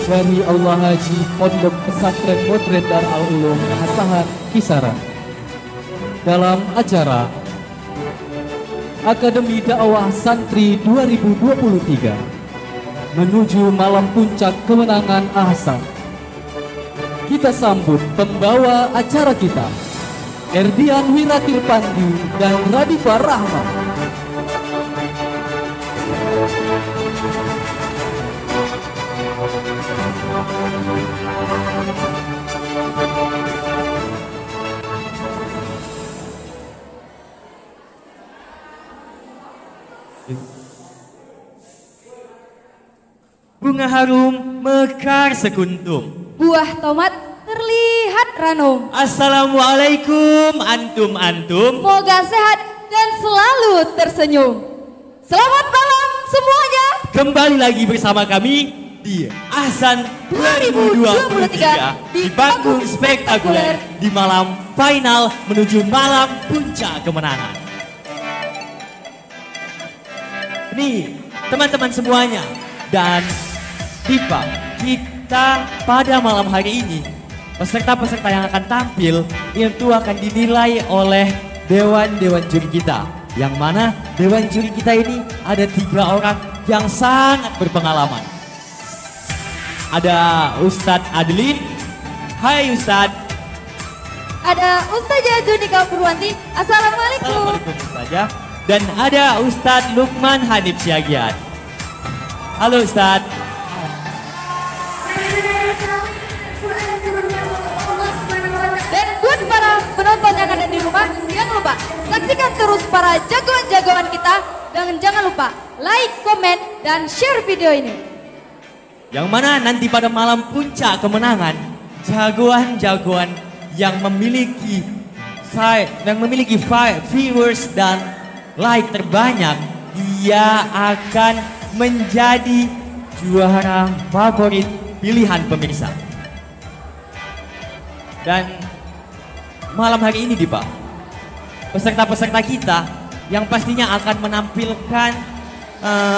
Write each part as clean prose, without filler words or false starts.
dari Allah Haji Pondok Pesantren Modern Darul Ulum Asahan Kisaran dalam acara Akademi Dakwah Santri 2023 menuju malam puncak kemenangan Ahsan. Kita sambut pembawa acara kita, Erdian Wirakirpandi dan Radifah Rahmat. Bunga harum mekar sekuntum, buah tomat terlihat ranum. Assalamualaikum antum-antum. Semoga sehat dan selalu tersenyum. Selamat malam semuanya. Kembali lagi bersama kami di Ahsan 2023 di panggung spektakuler di malam final menuju malam puncak kemenangan. Nih teman-teman semuanya dan Dipa, kita pada malam hari ini peserta-peserta yang akan tampil itu akan dinilai oleh dewan-dewan juri kita. Yang mana dewan juri kita ini ada 3 orang yang sangat berpengalaman. Ada Ustadz Adlin. Hai Ustadz. Ada Ustazah Junika Purwanti. Assalamualaikum. Assalamualaikum Ustazah. Dan ada Ustadz Lukman Hanif Siagian. Halo Ustadz. Dan buat para penonton yang ada di rumah, jangan lupa saksikan terus para jagoan-jagoan kita. Dan jangan lupa like, komen, dan share video ini. Yang mana nanti pada malam puncak kemenangan, jagoan-jagoan yang memiliki viewers dan like terbanyak, dia akan menjadi juara favorit pilihan pemirsa. Dan malam hari ini Dipa, peserta-peserta kita yang pastinya akan menampilkan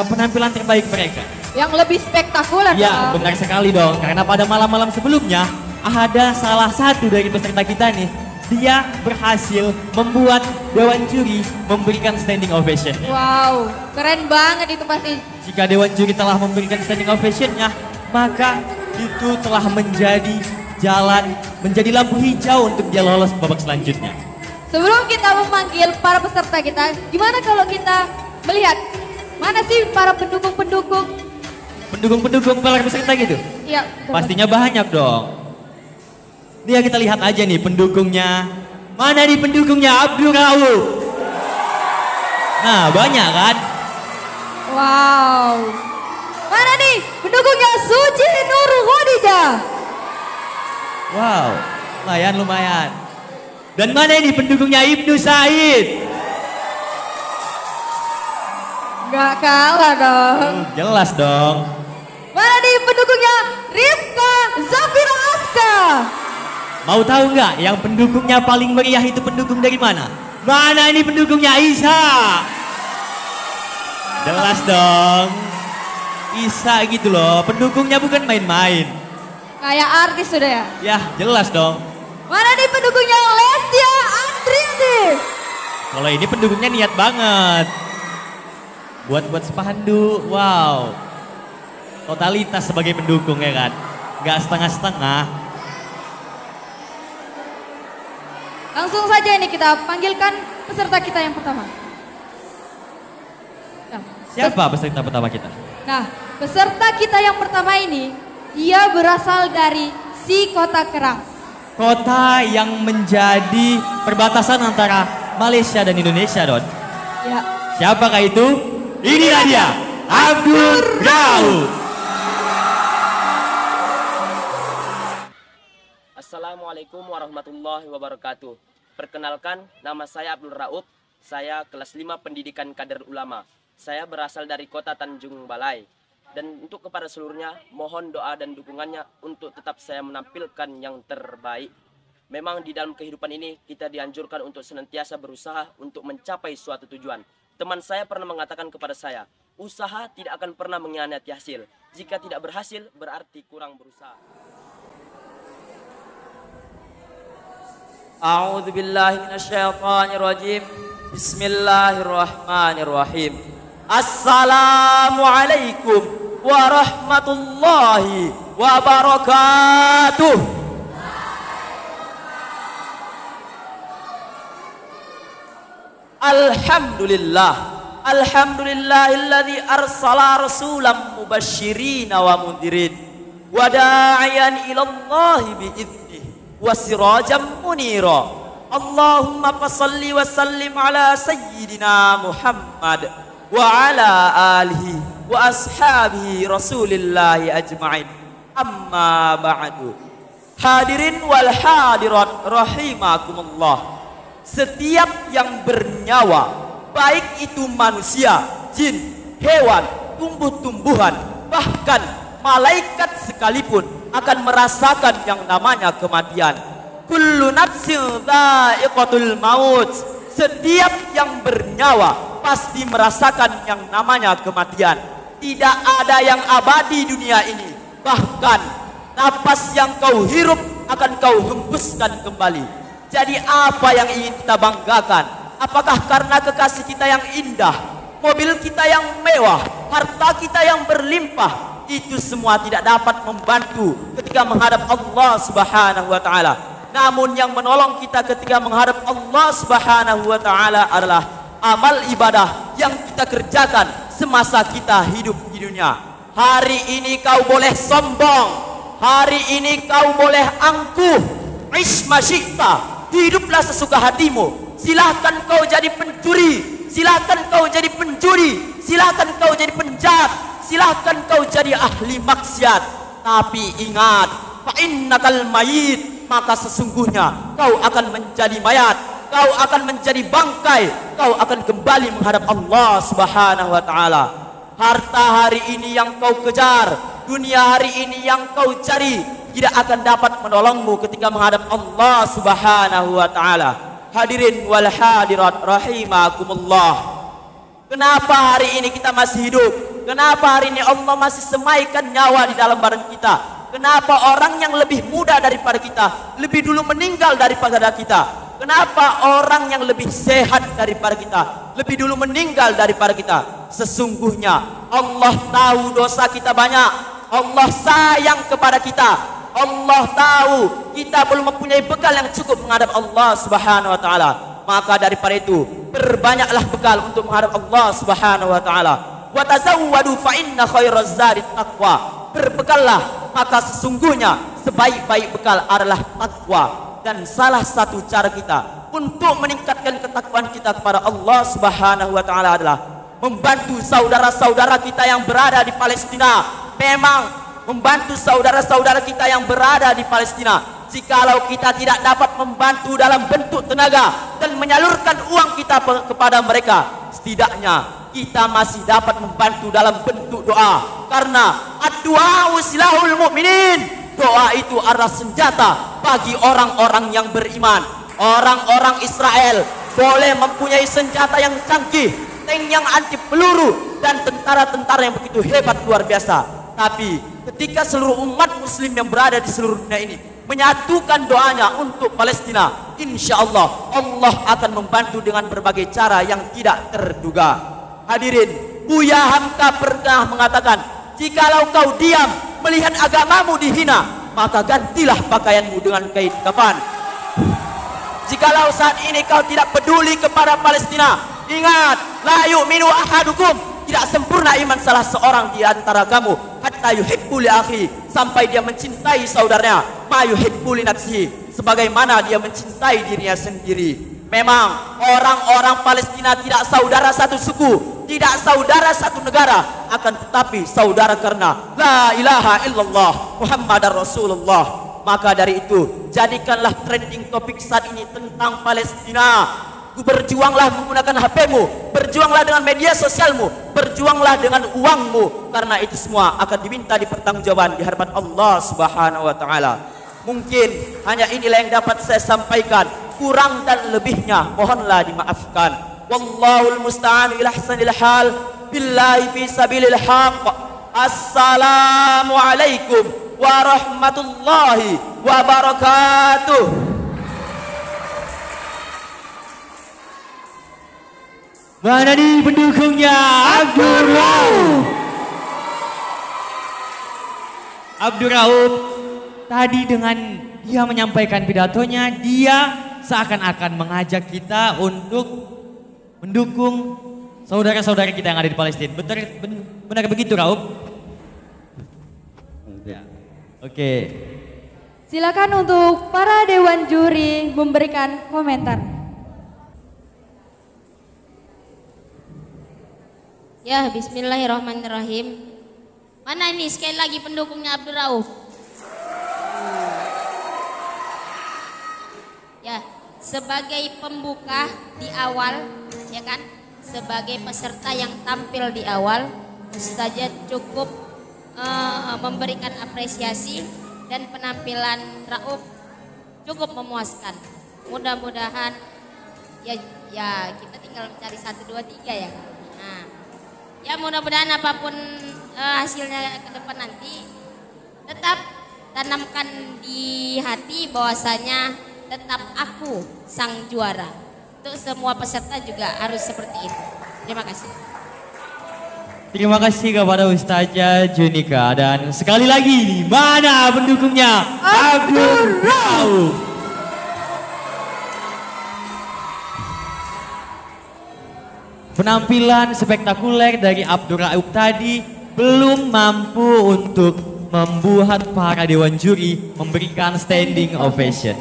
penampilan terbaik mereka. Yang lebih spektakuler. Ya benar sekali dong, karena pada malam-malam sebelumnya ada salah satu dari peserta kita nih, dia berhasil membuat dewan juri memberikan standing ovation. Wow, keren banget itu pasti. Jika dewan juri telah memberikan standing ovationnya, maka itu telah menjadi lampu hijau untuk dia lolos ke babak selanjutnya. Sebelum kita memanggil para peserta kita, gimana kalau kita melihat mana sih para pendukung-pendukung para peserta gitu? Iya. Pastinya banyak dong. Dia kita lihat aja nih pendukungnya. Mana nih pendukungnya Abdul Rauf? Nah banyak kan? Wow. Mana nih pendukungnya Suci Nur Khadijah? Wow, lumayan. Dan mana ini pendukungnya Ibnu Said? Gak kalah dong. Jelas dong. Mana nih pendukungnya Rifka Zafira Aska? Mau tahu nggak yang pendukungnya paling meriah itu pendukung dari mana? Mana ini pendukungnya Isa? Jelas dong. Isa gitu loh, pendukungnya bukan main-main. Kayak artis sudah ya? Ya jelas dong. Mana nih pendukungnya Lestia Andriani? Kalau ini pendukungnya niat banget. Buat spanduk, wow. Totalitas sebagai pendukung ya kan? Nggak setengah-setengah. Langsung saja ini kita panggilkan peserta kita yang pertama. Nah, Siapa peserta pertama kita? Nah, peserta kita yang pertama ini, dia berasal dari si Kota Kerang. Kota yang menjadi perbatasan antara Malaysia dan Indonesia, Don. Ya. Siapakah itu? Inilah dia, Abdul Rauf. Assalamualaikum warahmatullahi wabarakatuh. Perkenalkan, nama saya Abdul Rauf. Saya kelas 5 Pendidikan Kader Ulama. Saya berasal dari Kota Tanjung Balai. Dan untuk kepada seluruhnya, mohon doa dan dukungannya untuk tetap saya menampilkan yang terbaik. Memang di dalam kehidupan ini kita dianjurkan untuk senantiasa berusaha untuk mencapai suatu tujuan. Teman saya pernah mengatakan kepada saya, Usaha tidak akan pernah mengkhianati hasil. Jika tidak berhasil, berarti kurang berusaha. A'udzu billahi minasyaitonir rajim. Bismillahirrahmanirrahim. Assalamualaikum warahmatullahi wabarakatuh. Alhamdulillahilladzi arsala rasulan mubashshirina wa mundhirin wa da'iyan ilallahi bi'idnihi wa sirajan munira. Allahumma fassalli wa sallim ala sayyidina Muhammad wa ala alihi wa ashabihi rasulillahi ajma'in. Amma ba'du. Hadirin wal hadirat rahimakumullah. Setiap yang bernyawa, baik itu manusia, jin, hewan, tumbuh-tumbuhan, bahkan malaikat sekalipun akan merasakan yang namanya kematian. Kullu nafsin dha'iqatul maut. Setiap yang bernyawa pasti merasakan yang namanya kematian. Tidak ada yang abadi dunia ini. Bahkan napas yang kau hirup akan kau hembuskan kembali. Jadi apa yang ingin kita banggakan? Apakah karena kekasih kita yang indah, mobil kita yang mewah, harta kita yang berlimpah? Itu semua tidak dapat membantu ketika menghadap Allah Subhanahu wa taala. Namun yang menolong kita ketika menghadap Allah Subhanahu wa taala adalah amal ibadah yang kita kerjakan semasa kita hidup di dunia. Hari ini kau boleh sombong, hari ini kau boleh angkuh, ish masyikta, hiduplah sesuka hatimu. Silahkan kau jadi pencuri, silahkan kau jadi penjudi, silahkan kau jadi penjahat, silahkan kau jadi ahli maksiat. Tapi ingat, fa innakal mayit, maka sesungguhnya kau akan menjadi mayat, kau akan menjadi bangkai, kau akan kembali menghadap Allah Subhanahu wa taala. Harta hari ini yang kau kejar, dunia hari ini yang kau cari, tidak akan dapat menolongmu ketika menghadap Allah Subhanahu wa taala. Hadirin wal hadirat rahimakumullah. Kenapa hari ini kita masih hidup? Kenapa hari ini Allah masih semaikan nyawa di dalam badan kita? Kenapa orang yang lebih muda daripada kita lebih dulu meninggal daripada kita? Kenapa orang yang lebih sehat daripada kita lebih dulu meninggal daripada kita? Sesungguhnya Allah tahu dosa kita banyak. Allah sayang kepada kita. Allah tahu kita belum mempunyai bekal yang cukup menghadap Allah Subhanahu wa taala. Maka daripada itu, perbanyaklah bekal untuk menghadap Allah Subhanahu wa taala. Wa tazawwadu fa inna khairaz zadi taqwa. Berbekallah, maka sesungguhnya sebaik-baik bekal adalah takwa. Dan salah satu cara kita untuk meningkatkan ketakwaan kita kepada Allah Subhanahu wa taala adalah membantu saudara-saudara kita yang berada di Palestina. Memang membantu saudara-saudara kita yang berada di Palestina. Jikalau kita tidak dapat membantu dalam bentuk tenaga dan menyalurkan uang kita kepada mereka, setidaknya kita masih dapat membantu dalam bentuk doa. Karena ad-du'a silahul mu'minin. Doa itu adalah senjata bagi orang-orang yang beriman. Orang-orang Israel boleh mempunyai senjata yang canggih, tank yang anti peluru, dan tentara-tentara yang begitu hebat luar biasa. Tapi ketika seluruh umat muslim yang berada di seluruh dunia ini menyatukan doanya untuk Palestina, insya Allah Allah akan membantu dengan berbagai cara yang tidak terduga. Hadirin, Buya Hamka pernah mengatakan, jikalau kau diam melihat agamamu dihina, maka gantilah pakaianmu dengan kain kafan. Jikalau saat ini kau tidak peduli kepada Palestina, ingat, la yu'minu ahadukum, tidak sempurna iman salah seorang di antara kamu hatta yuhibbu li akhi, sampai dia mencintai saudaranya ma yuhibbu li nafsihi, sebagaimana dia mencintai dirinya sendiri. Memang orang-orang Palestina tidak saudara satu suku, tidak saudara satu negara, akan tetapi saudara karena la ilaha illallah Muhammadar Rasulullah. Maka dari itu, jadikanlah trending topik saat ini tentang Palestina. Berjuanglah menggunakan HP-mu, berjuanglah dengan media sosialmu, berjuanglah dengan uangmu, karena itu semua akan diminta dipertanggungjawaban di hadapan Allah Subhanahu wa taala. Mungkin hanya inilah yang dapat saya sampaikan, kurang dan lebihnya mohonlah dimaafkan. Wallahul musta'an ila ahsanil hal. billahi fi sabilil haqq. Assalamualaikum warahmatullahi wabarakatuh. Mana nih pendukungnya? Abdul Rauf. Abdul Rauf tadi dengan dia menyampaikan pidatonya, dia seakan-akan mengajak kita untuk mendukung saudara-saudara kita yang ada di Palestina. Benar begitu, Rauf? Ya. Oke. Silakan untuk para dewan juri memberikan komentar. Ya, bismillahirrahmanirrahim. Mana ini sekali lagi pendukungnya Abdul Rauf? Ya, sebagai pembuka di awal, ya kan? Sebagai peserta yang tampil di awal, Ustazah cukup memberikan apresiasi dan penampilan Rauf cukup memuaskan. Mudah-mudahan ya kita tinggal mencari 1, 2, 3 ya. Nah, ya mudah-mudahan apapun hasilnya ke depan nanti tetap tanamkan di hati bahwasanya tetap aku sang juara. Untuk semua peserta juga harus seperti itu. Terima kasih. Terima kasih kepada Ustazah Junika, dan sekali lagi mana pendukungnya? Abdul Rauf. Penampilan spektakuler dari Abdul Rauf tadi belum mampu untuk membuat para dewan juri memberikan standing ovation.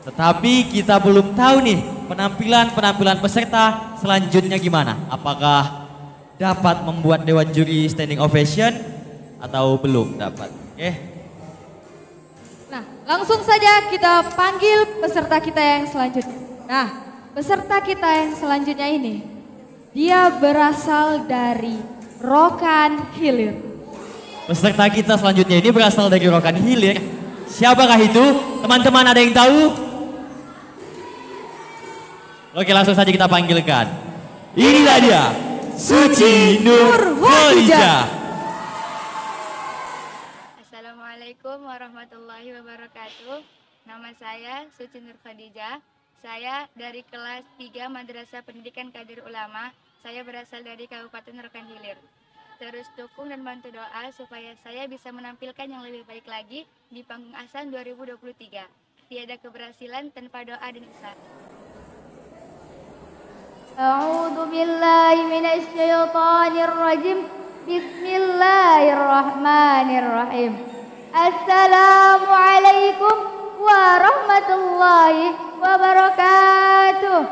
Tetapi kita belum tahu nih penampilan peserta selanjutnya gimana. Apakah dapat membuat dewan juri standing ovation atau belum dapat? Oke. Nah, langsung saja kita panggil peserta kita yang selanjutnya. Nah, peserta kita yang selanjutnya ini, dia berasal dari Rokan Hilir. Peserta kita selanjutnya ini berasal dari Rokan Hilir. Siapakah itu? Teman-teman ada yang tahu? Oke, langsung saja kita panggilkan. Inilah dia, Suci Nur Khadijah. Assalamualaikum warahmatullahi wabarakatuh. Nama saya Suci Nur Khadijah. Saya dari kelas 3 Madrasah Pendidikan Kadir Ulama. Saya berasal dari Kabupaten Rokan Hilir. Terus dukung dan bantu doa supaya saya bisa menampilkan yang lebih baik lagi di panggung Ahsan 2023. Tiada keberhasilan tanpa doa dan usaha. A'udzu billahi minasy syaithanir rajim. Bismillahirrahmanirrahim. Assalamualaikum warahmatullahi wabarakatuh.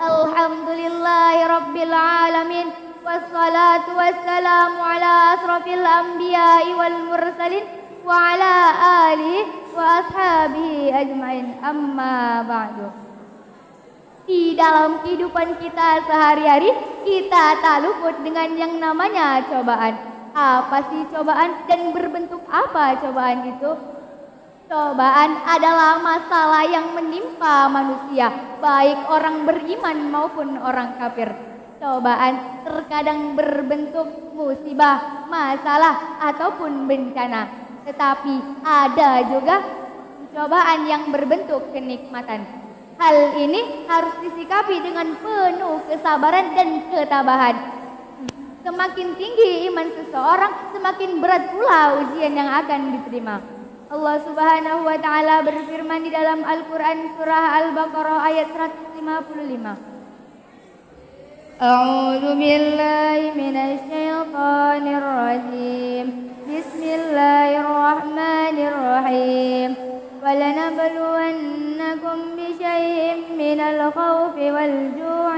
Alhamdulillahi rabbil alamin. Wassalatu wassalamu ala asrafil anbiya'i wal mursalin wa ala alihi wa ashabihi ajmain, amma ba'du. Di dalam kehidupan kita sehari-hari, kita tak luput dengan yang namanya cobaan. Apa sih cobaan dan berbentuk apa cobaan itu? Cobaan adalah masalah yang menimpa manusia, baik orang beriman maupun orang kafir. Cobaan terkadang berbentuk musibah, masalah ataupun bencana. Tetapi ada juga cobaan yang berbentuk kenikmatan. Hal ini harus disikapi dengan penuh kesabaran dan ketabahan. Semakin tinggi iman seseorang, semakin berat pula ujian yang akan diterima. Allah Subhanahu wa taala berfirman di dalam Al-Qur'an surah Al-Baqarah ayat 155. A'udzu billahi minasy syaithanir rajim. Bismillahirrahmanirrahim. وَلَنَبْلُوَنَّكُمْ بِشَيْءٍ مِّنَ الْخَوْفِ وَالْجُوعِ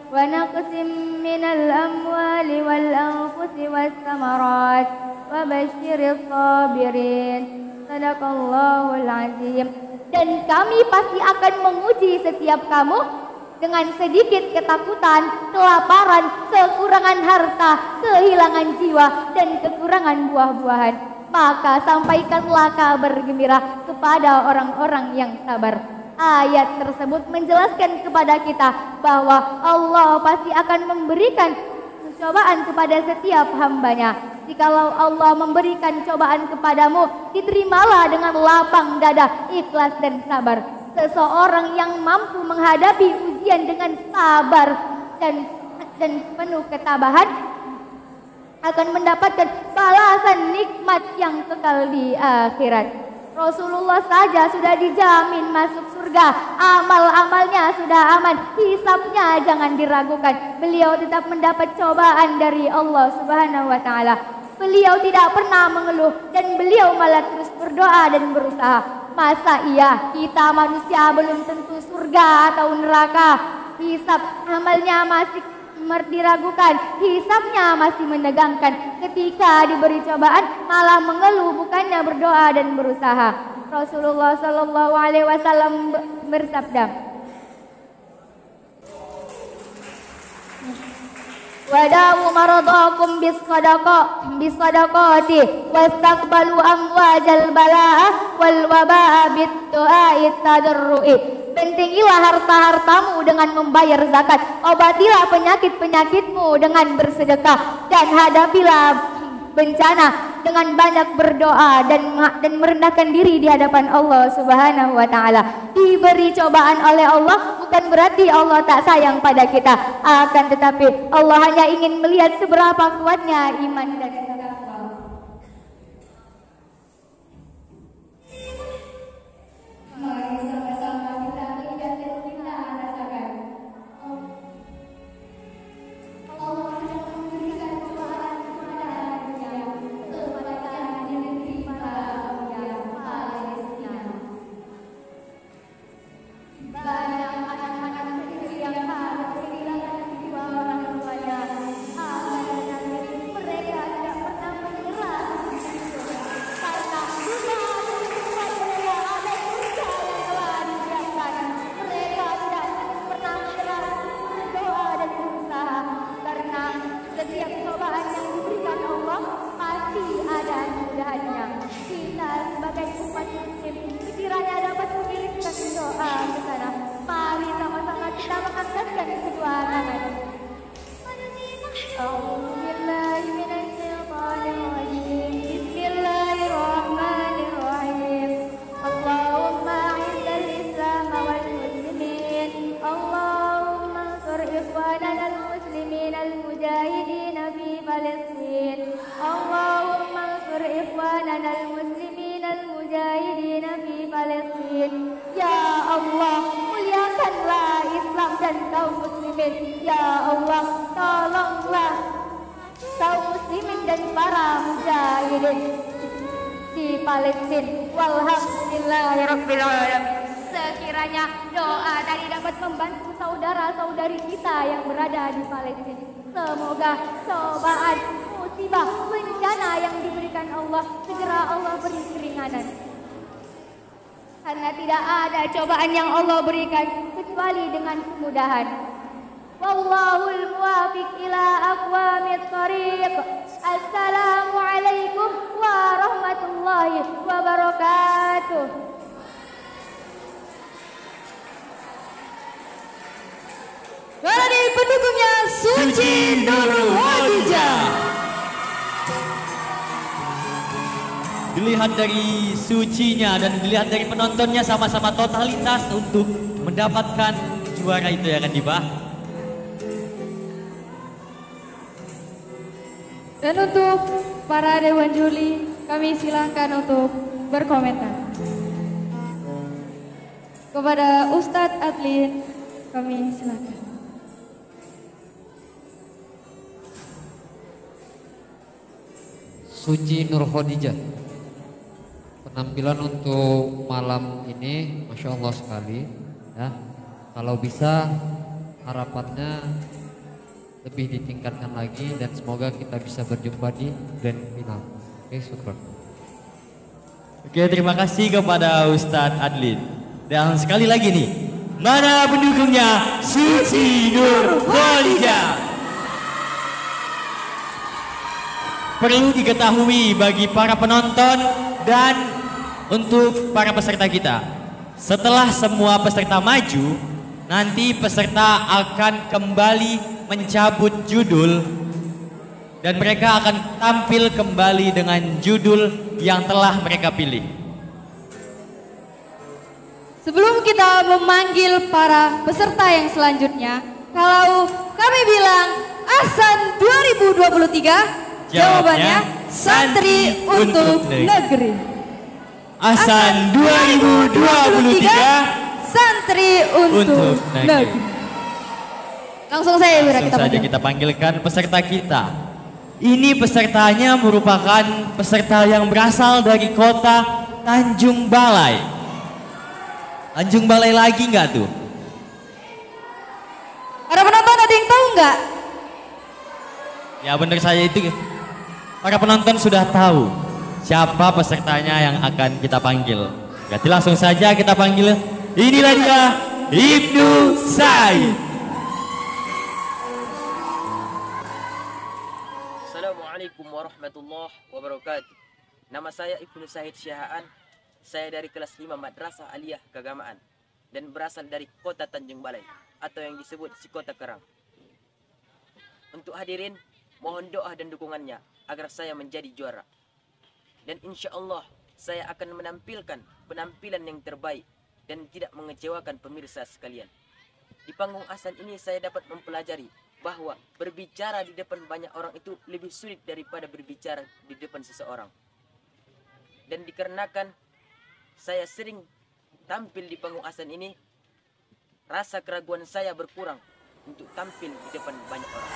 ونقص من الأموال والأنفس والثمرات وبشر الصابرين. Sadaqallahul azim. Dan kami pasti akan menguji setiap kamu dengan sedikit ketakutan, kelaparan, kekurangan harta, kehilangan jiwa, dan kekurangan buah-buahan. maka sampaikanlah kabar gembira kepada orang-orang yang sabar. Ayat tersebut menjelaskan kepada kita bahwa Allah pasti akan memberikan cobaan kepada setiap hambanya. Jikalau Allah memberikan cobaan kepadamu, diterimalah dengan lapang dada, ikhlas dan sabar. Seseorang yang mampu menghadapi ujian dengan sabar dan penuh ketabahan akan mendapatkan balasan nikmat yang kekal di akhirat. Rasulullah saja sudah dijamin masuk surga, amal-amalnya sudah aman, hisabnya jangan diragukan. Beliau tetap mendapat cobaan dari Allah Subhanahu wa taala. Beliau tidak pernah mengeluh dan beliau malah terus berdoa dan berusaha. Masa iya kita manusia belum tentu surga atau neraka? Hisab amalnya masih diragukan, hisabnya masih menegangkan. Ketika diberi cobaan malah mengeluh bukannya berdoa dan berusaha. Rasulullah Shallallahu Alaihi Wasallam bersabda, "Wada'u maradakum bisadaqati wastaqbalu amwajal balaa wal waba'a bid-du'a'i tadarru'i." Pentingilah harta-hartamu dengan membayar zakat, obatilah penyakit-penyakitmu dengan bersedekah, dan hadapilah bencana dengan banyak berdoa dan merendahkan diri di hadapan Allah Subhanahu wa taala. Diberi cobaan oleh Allah bukan berarti Allah tak sayang pada kita, akan tetapi Allah hanya ingin melihat seberapa kuatnya iman dan takwa. Mari sama-sama kita lihat dan kita rasakan. Allah sedang memberikan cobaan kepada dunia, tepatnya di negeri Palestina. Banyak anak-anak kecil yang harus kehilangan kedua orang tuanya. Mereka tidak pernah menyerah karena dunia dan mereka ada surga yang telah disiapkan. Mereka tidak pernah menyerah berdoa dan berusaha karena setiap cobaan yang diberikan Allah pasti ada kemudahannya. Kita sebagai umat muslim kiranya dapat mengirimkan doa ke sana. Mari sama-sama kita mengangkatkan kedua tangan. Bismillahirrahmanirrahim. Allahumma izzil Islam wal muslimin. Allahumma ansur ikhwanana al-muslimin al-mujahidin fi Palestin. Allahumma ansur ikhwanana al-muslimin al-mujahidin fi Palestin. Ya Allah, muliakanlah Islam dan kaum muslimin. Ya Allah, tolonglah kaum muslimin dan para mujahidin di Palestina. Walhamdulillahirabbil alamin. Sekiranya doa tadi dapat membantu saudara-saudari kita yang berada di Palestina. Semoga cobaan, musibah, bencana yang diberikan Allah segera Allah beri keringanan. Karena tidak ada cobaan yang Allah berikan kecuali dengan kemudahan. Wallahul muwafiq ila aqwamit thariq. Assalamualaikum warahmatullahi wabarakatuh. Dari pendukungnya Suci Nur Khadijah. Dilihat dari sucinya dan dilihat dari penontonnya sama-sama totalitas untuk mendapatkan juara itu ya kan Diva. Dan untuk para Dewan Juri, kami silakan untuk berkomentar. Kepada Ustadz Adlin, kami silakan. Suci Nur Khadijah. Penampilan untuk malam ini Masya Allah sekali ya. Kalau bisa harapannya lebih ditingkatkan lagi dan semoga kita bisa berjumpa di grand final. Oke, syukur. Oke, terima kasih kepada Ustadz Adlin. Dan sekali lagi nih, mana pendukungnya Suci Nur Khadijah? perlu diketahui bagi para penonton dan untuk para peserta kita. Setelah semua peserta maju, nanti peserta akan kembali mencabut judul dan mereka akan tampil kembali dengan judul yang telah mereka pilih. Sebelum kita memanggil para peserta yang selanjutnya, kalau kami bilang Ahsan 2023, jawabannya Santri untuk Negeri. Ahsan 2023, Santri untuk Negeri. Langsung saja kita panggilkan peserta kita. Ini pesertanya merupakan peserta yang berasal dari kota Tanjung Balai. Tanjung Balai lagi nggak tuh? Para penonton ada yang tahu nggak? Ya benar saya itu. Para penonton sudah tahu siapa pesertanya yang akan kita panggil. Berarti langsung saja kita panggil. Inilah dia, Ibnu Said. Assalamualaikum warahmatullahi wabarakatuh. Nama saya Ibnu Said Syahaan. Saya dari kelas 5 Madrasah Aliyah Keagamaan dan berasal dari kota Tanjung Balai atau yang disebut Sikota Kerang. Untuk hadirin, mohon doa dan dukungannya agar saya menjadi juara. Dan insya Allah saya akan menampilkan penampilan yang terbaik dan tidak mengecewakan pemirsa sekalian. Di panggung Ahsan ini saya dapat mempelajari bahwa berbicara di depan banyak orang itu lebih sulit daripada berbicara di depan seseorang. Dan dikarenakan saya sering tampil di panggung Ahsan ini, rasa keraguan saya berkurang untuk tampil di depan banyak orang.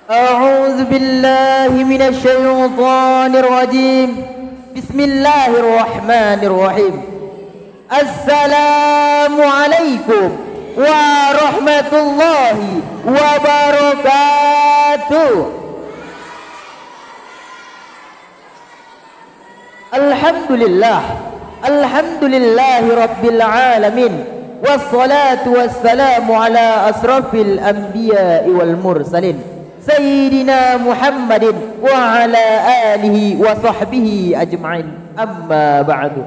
أعوذ بالله من الشيطان الرجيم بسم الله الرحمن الرحيم السلام عليكم ورحمة الله وبركاته الحمد لله رب العالمين والصلاة والسلام على أشرف الأنبياء والمرسلين Sayyidina Muhammadin wa ala alihi wa sahbihi ajma'in. Amma ba'du.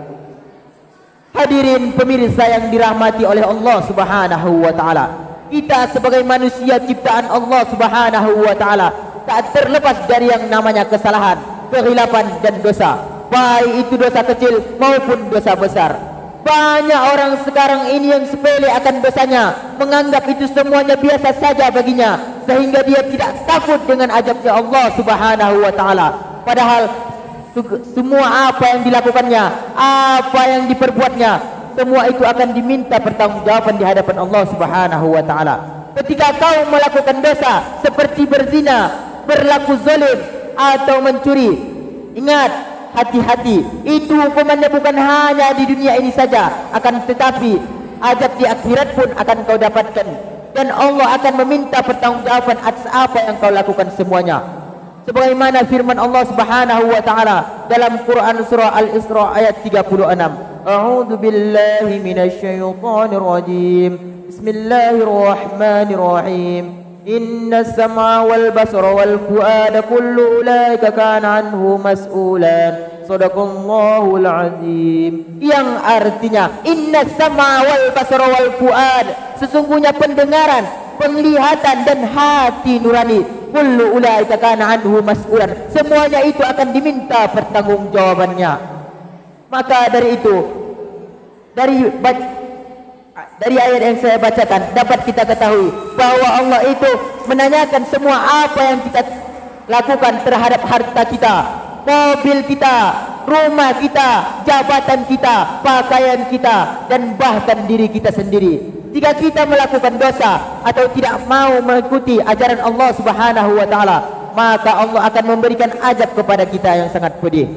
Hadirin pemirsa yang dirahmati oleh Allah Subhanahu wa taala. Kita sebagai manusia ciptaan Allah Subhanahu wa taala tak terlepas dari yang namanya kesalahan, kehilapan dan dosa. Baik itu dosa kecil maupun dosa besar. Banyak orang sekarang ini yang sepele akan dosanya, menganggap itu semuanya biasa saja baginya, sehingga dia tidak takut dengan azabnya Allah Subhanahu wa taala. Padahal semua apa yang dilakukannya, apa yang diperbuatnya, semua itu akan diminta pertanggungjawaban di hadapan Allah Subhanahu wa taala. Ketika kau melakukan dosa seperti berzina, berlaku zalim atau mencuri, ingat, hati-hati, itu hukumannya bukan hanya di dunia ini saja, akan tetapi azab di akhirat pun akan kau dapatkan, dan Allah akan meminta pertanggungjawaban atas apa yang kau lakukan semuanya. Sebagaimana firman Allah Subhanahu wa taala dalam Quran surah Al-Isra ayat 36. A'udzu billahi minasyaitonir rajim. Bismillahirrahmanirrahim. Inna as-sam'a wal basara wal fu'ada kullu ulaika kana anhu mas'ulan. Shadaqallahul azim. Yang artinya inna as-sam'a wal basara wal fu'ad, sesungguhnya pendengaran, penglihatan dan hati nurani, kullu ulaika kana anhu mas'ulan, semuanya itu akan diminta pertanggungjawabannya. Maka dari itu, dari ayat yang saya bacakan dapat kita ketahui bahwa Allah itu menanyakan semua apa yang kita lakukan terhadap harta kita, mobil kita, rumah kita, jabatan kita, pakaian kita, dan bahkan diri kita sendiri. Jika kita melakukan dosa atau tidak mau mengikuti ajaran Allah Subhanahu wa taala, maka Allah akan memberikan azab kepada kita yang sangat pedih.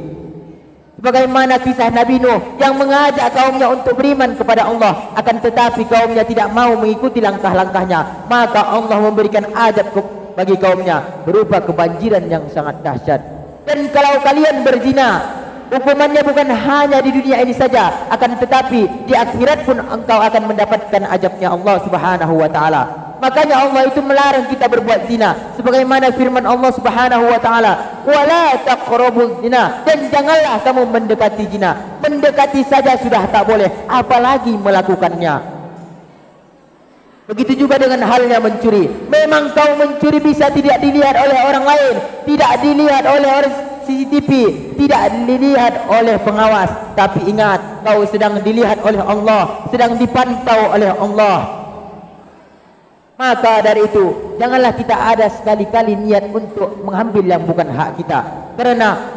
Sebagaimana kisah Nabi Nuh yang mengajak kaumnya untuk beriman kepada Allah, akan tetapi kaumnya tidak mau mengikuti langkah-langkahnya, maka Allah memberikan azab bagi kaumnya berupa kebanjiran yang sangat dahsyat. Dan kalau kalian berzina, Hukumannya bukan hanya di dunia ini saja, akan tetapi di akhirat pun engkau akan mendapatkan azabnya Allah Subhanahu wa taala. Makanya Allah itu melarang kita berbuat zina, sebagaimana firman Allah Subhanahu wa taala, "Wala taqrabuz zina." Dan janganlah kamu mendekati zina. Mendekati saja sudah tak boleh, apalagi melakukannya. Begitu juga dengan halnya mencuri. Memang kau mencuri bisa tidak dilihat oleh orang lain, tidak dilihat oleh orang CCTV, tidak dilihat oleh pengawas, tapi ingat, kau sedang dilihat oleh Allah, sedang dipantau oleh Allah. Maka dari itu, janganlah kita ada sekali-kali niat untuk mengambil yang bukan hak kita, karena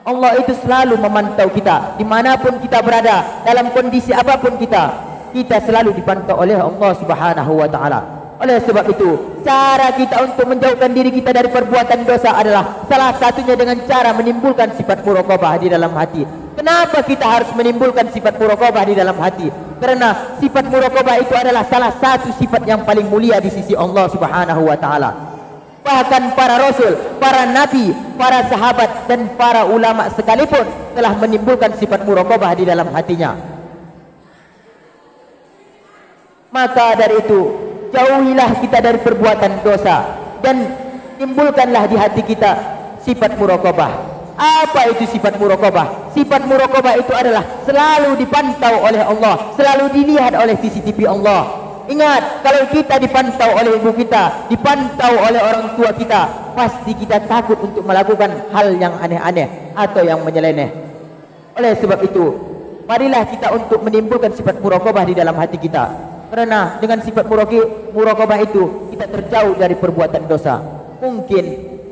Allah itu selalu memantau kita dimanapun kita berada, dalam kondisi apapun kita selalu dipantau oleh Allah Subhanahu wa taala. Oleh sebab itu, cara kita untuk menjauhkan diri kita dari perbuatan dosa adalah salah satunya dengan cara menimbulkan sifat muraqabah di dalam hati. Kenapa kita harus menimbulkan sifat muraqabah di dalam hati? Karena sifat muraqabah itu adalah salah satu sifat yang paling mulia di sisi Allah Subhanahu wa taala. Bahkan para rasul, para nabi, para sahabat dan para ulama sekalipun telah menimbulkan sifat muraqabah di dalam hatinya. Maka dari itu, jauhilah kita dari perbuatan dosa dan timbulkanlah di hati kita sifat muraqabah. Apa itu sifat muraqabah? Sifat muraqabah itu adalah selalu dipantau oleh Allah, selalu dilihat oleh CCTV Allah. Ingat, kalau kita dipantau oleh ibu kita, dipantau oleh orang tua kita, pasti kita takut untuk melakukan hal yang aneh-aneh atau yang menyeleneh. Oleh sebab itu, marilah kita untuk menimbulkan sifat muraqabah di dalam hati kita. Karena dengan sifat muraqabah itu kita terjauh dari perbuatan dosa. Mungkin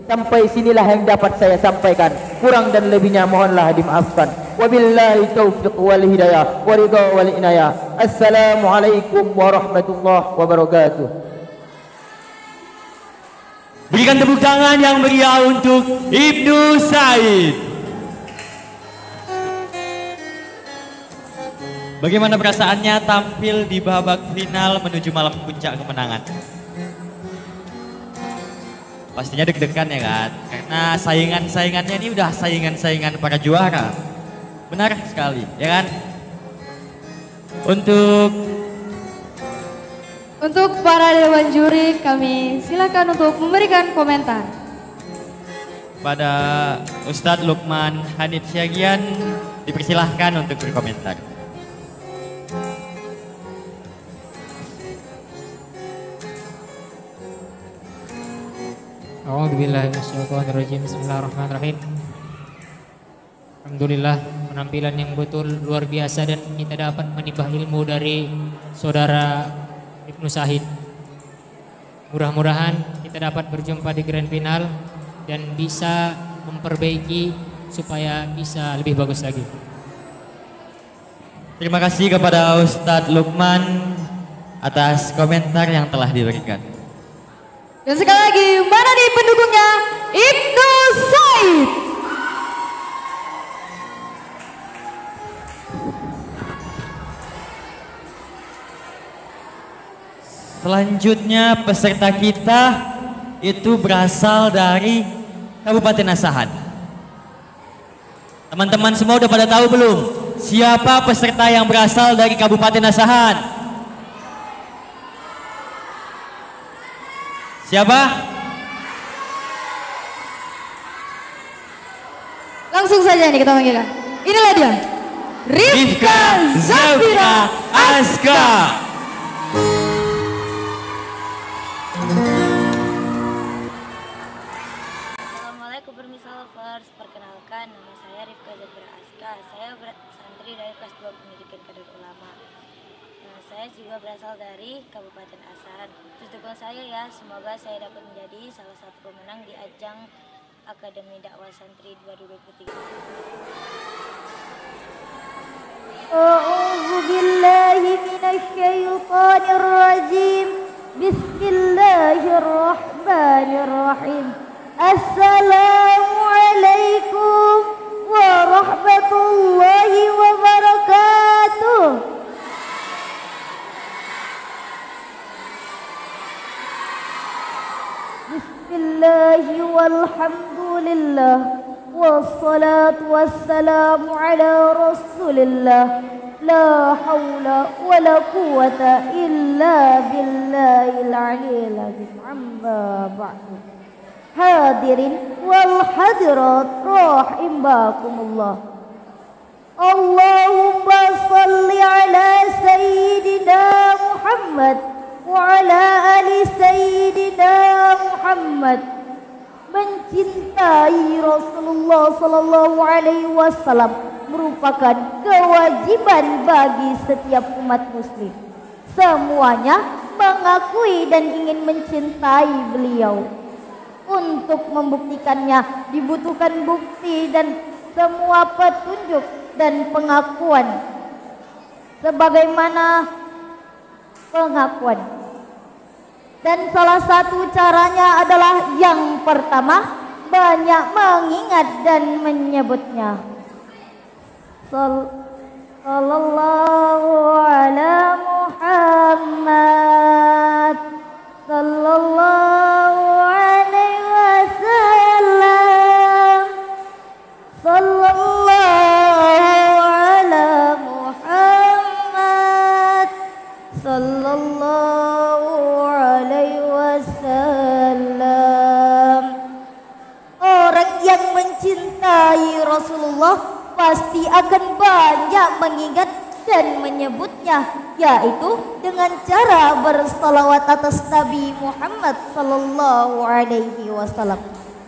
sampai sinilah yang dapat saya sampaikan. Kurang dan lebihnya mohonlah dimaafkan. Wabillahi taufiq wal hidayah wa ridha wal inayah. Assalamualaikum warahmatullahi wabarakatuh. Berikan tepuk tangan yang meriah untuk Ibnu Said. Bagaimana perasaannya tampil di babak final menuju malam puncak kemenangan? Pastinya deg-degan ya kan? Karena saingan-saingannya ini udah saingan-saingan para juara. Benar sekali, ya kan? Untuk para dewan juri, kami silakan untuk memberikan komentar. Pada Ustadz Lukman Hanif Syagian dipersilahkan untuk berkomentar. A'udzubillahiminasyaitonirrajim. Bismillahirrahmanirrahim. Alhamdulillah, penampilan yang betul luar biasa dan kita dapat menimba ilmu dari saudara Ibnu Said. Mudah-mudahan kita dapat berjumpa di grand final dan bisa memperbaiki supaya bisa lebih bagus lagi. Terima kasih kepada Ustadz Lukman atas komentar yang telah diberikan. Dan sekali lagi, mana nih pendukungnya? Ibnu Said. Selanjutnya peserta kita itu berasal dari Kabupaten Asahan. Teman-teman semua udah pada tahu belum? Siapa peserta yang berasal dari Kabupaten Asahan? Siapa? Langsung saja nih kita panggilkan. Inilah dia, Rifka Zafira Aska. Assalamualaikum warahmatullahi wabarakatuh. Perkenalkan, nama saya Rifka Zafira Aska. Saya santri dari kelas 2 Pendidikan Kader Ulama. Saya juga berasal dari Kabupaten Asahan. Dukung saya ya, semoga saya dapat menjadi salah satu pemenang di ajang Akademi Dakwah Santri 2023. A'udzu billahi minasy syaithanir rajim. Bismillahirrahmanirrahim. Assalamualaikum warahmatullahi wabarakatuh. Bismillahi walhamdulillah wassalatu wassalamu ala rasulillah. La hawla wa la quwata illa billahil aliyil azim. Amma ba'du. Hadirin wal hadirat rahimakumullah. Allahumma salli ala sayyidina Muhammad wa ala ali sayyidina Muhammad. Mencintai Rasulullah sallallahu alaihi wasallam merupakan kewajiban bagi setiap umat muslim. Semuanya mengakui dan ingin mencintai beliau. Untuk membuktikannya dibutuhkan bukti dan semua petunjuk dan pengakuan. Sebagaimana pengakuan. Dan salah satu caranya adalah yang pertama, banyak mengingat dan menyebutnya. Sallallahu ala Muhammad, sallallahu alaihi wasallam, sallallahu ala Muhammad, sallallahu alaihi wasallam. Orang yang mencintai Rasulullah pasti akan banyak mengingat dan menyebutnya, yaitu dengan cara bersalawat atas Nabi Muhammad sallallahu alaihi wasallam.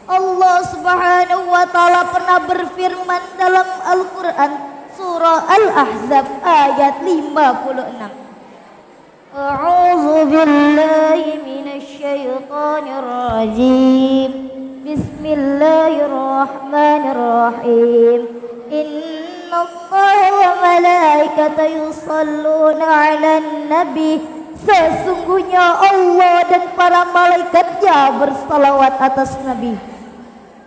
Allah Subhanahu wa taala pernah berfirman dalam Al-Qur'an surah Al-Ahzab ayat 56. A'udzu billahi minasy syaithanir rajim. Bismillahirrahmanirrahim. Innallaha wa malaikatahu yusholluna 'alan nabi. Sesungguhnya Allah dan para malaikatnya bersalawat atas Nabi.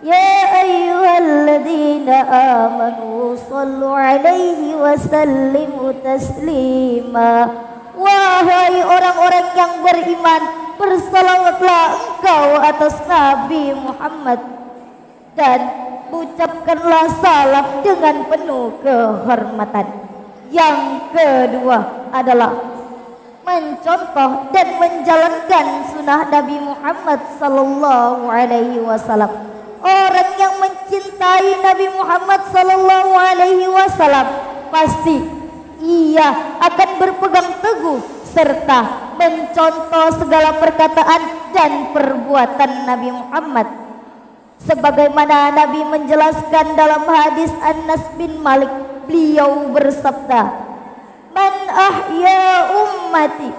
Ya ayyuhalladzina amanu shallu 'alaihi wa sallimu taslima. Wahai orang-orang yang beriman, bersalawatlah engkau atas Nabi Muhammad dan ucapkanlah salam dengan penuh kehormatan. Yang kedua adalah mencontoh dan menjalankan sunnah Nabi Muhammad sallallahu alaihi wasallam. Orang yang mencintai Nabi Muhammad sallallahu alaihi wasallam pasti ia akan berpegang teguh serta mencontoh segala perkataan dan perbuatan Nabi Muhammad. Sebagaimana Nabi menjelaskan dalam hadis Anas bin Malik, beliau bersabda, "Man ahya ummati,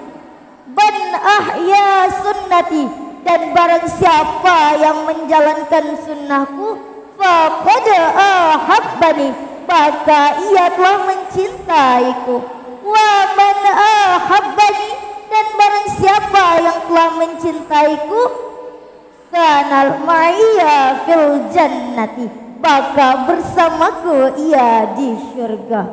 man ahya sunnati." Dan barang siapa yang menjalankan sunnahku, faqad ahabbani, maka ia telah mencintaiku. Wa man ahabbani, dan barang siapa yang telah mencintaiku, kanal ma'iyya fil jannati, maka bersamaku ia di syurga.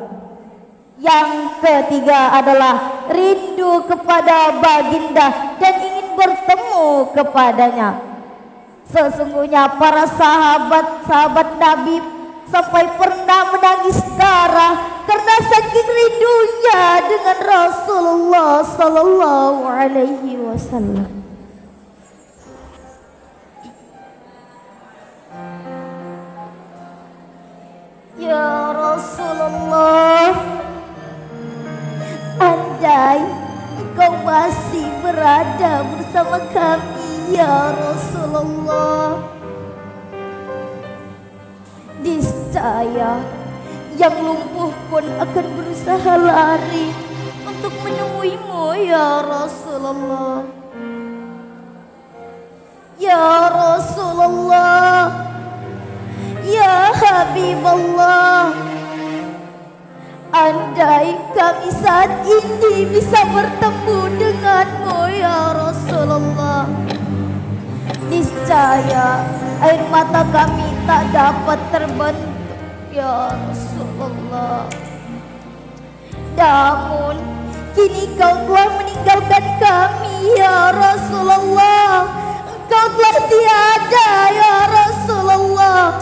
Yang ketiga adalah rindu kepada baginda dan ingin bertemu kepadanya. Sesungguhnya para sahabat Nabi sampai pernah menangis darah karena saking rindunya dengan Rasulullah sallallahu alaihi wasallam. Ya Rasulullah, andai engkau masih berada bersama kami ya Rasulullah, niscaya yang lumpuh pun akan berusaha lari untuk menemuimu ya Rasulullah. Ya Rasulullah, ya Habiballah, andai kami saat ini bisa bertemu denganmu ya Rasulullah, niscaya air mata kami tak dapat terbentuk ya Rasulullah. Namun kini kau telah meninggalkan kami ya Rasulullah. Engkau telah tiada ya Rasulullah.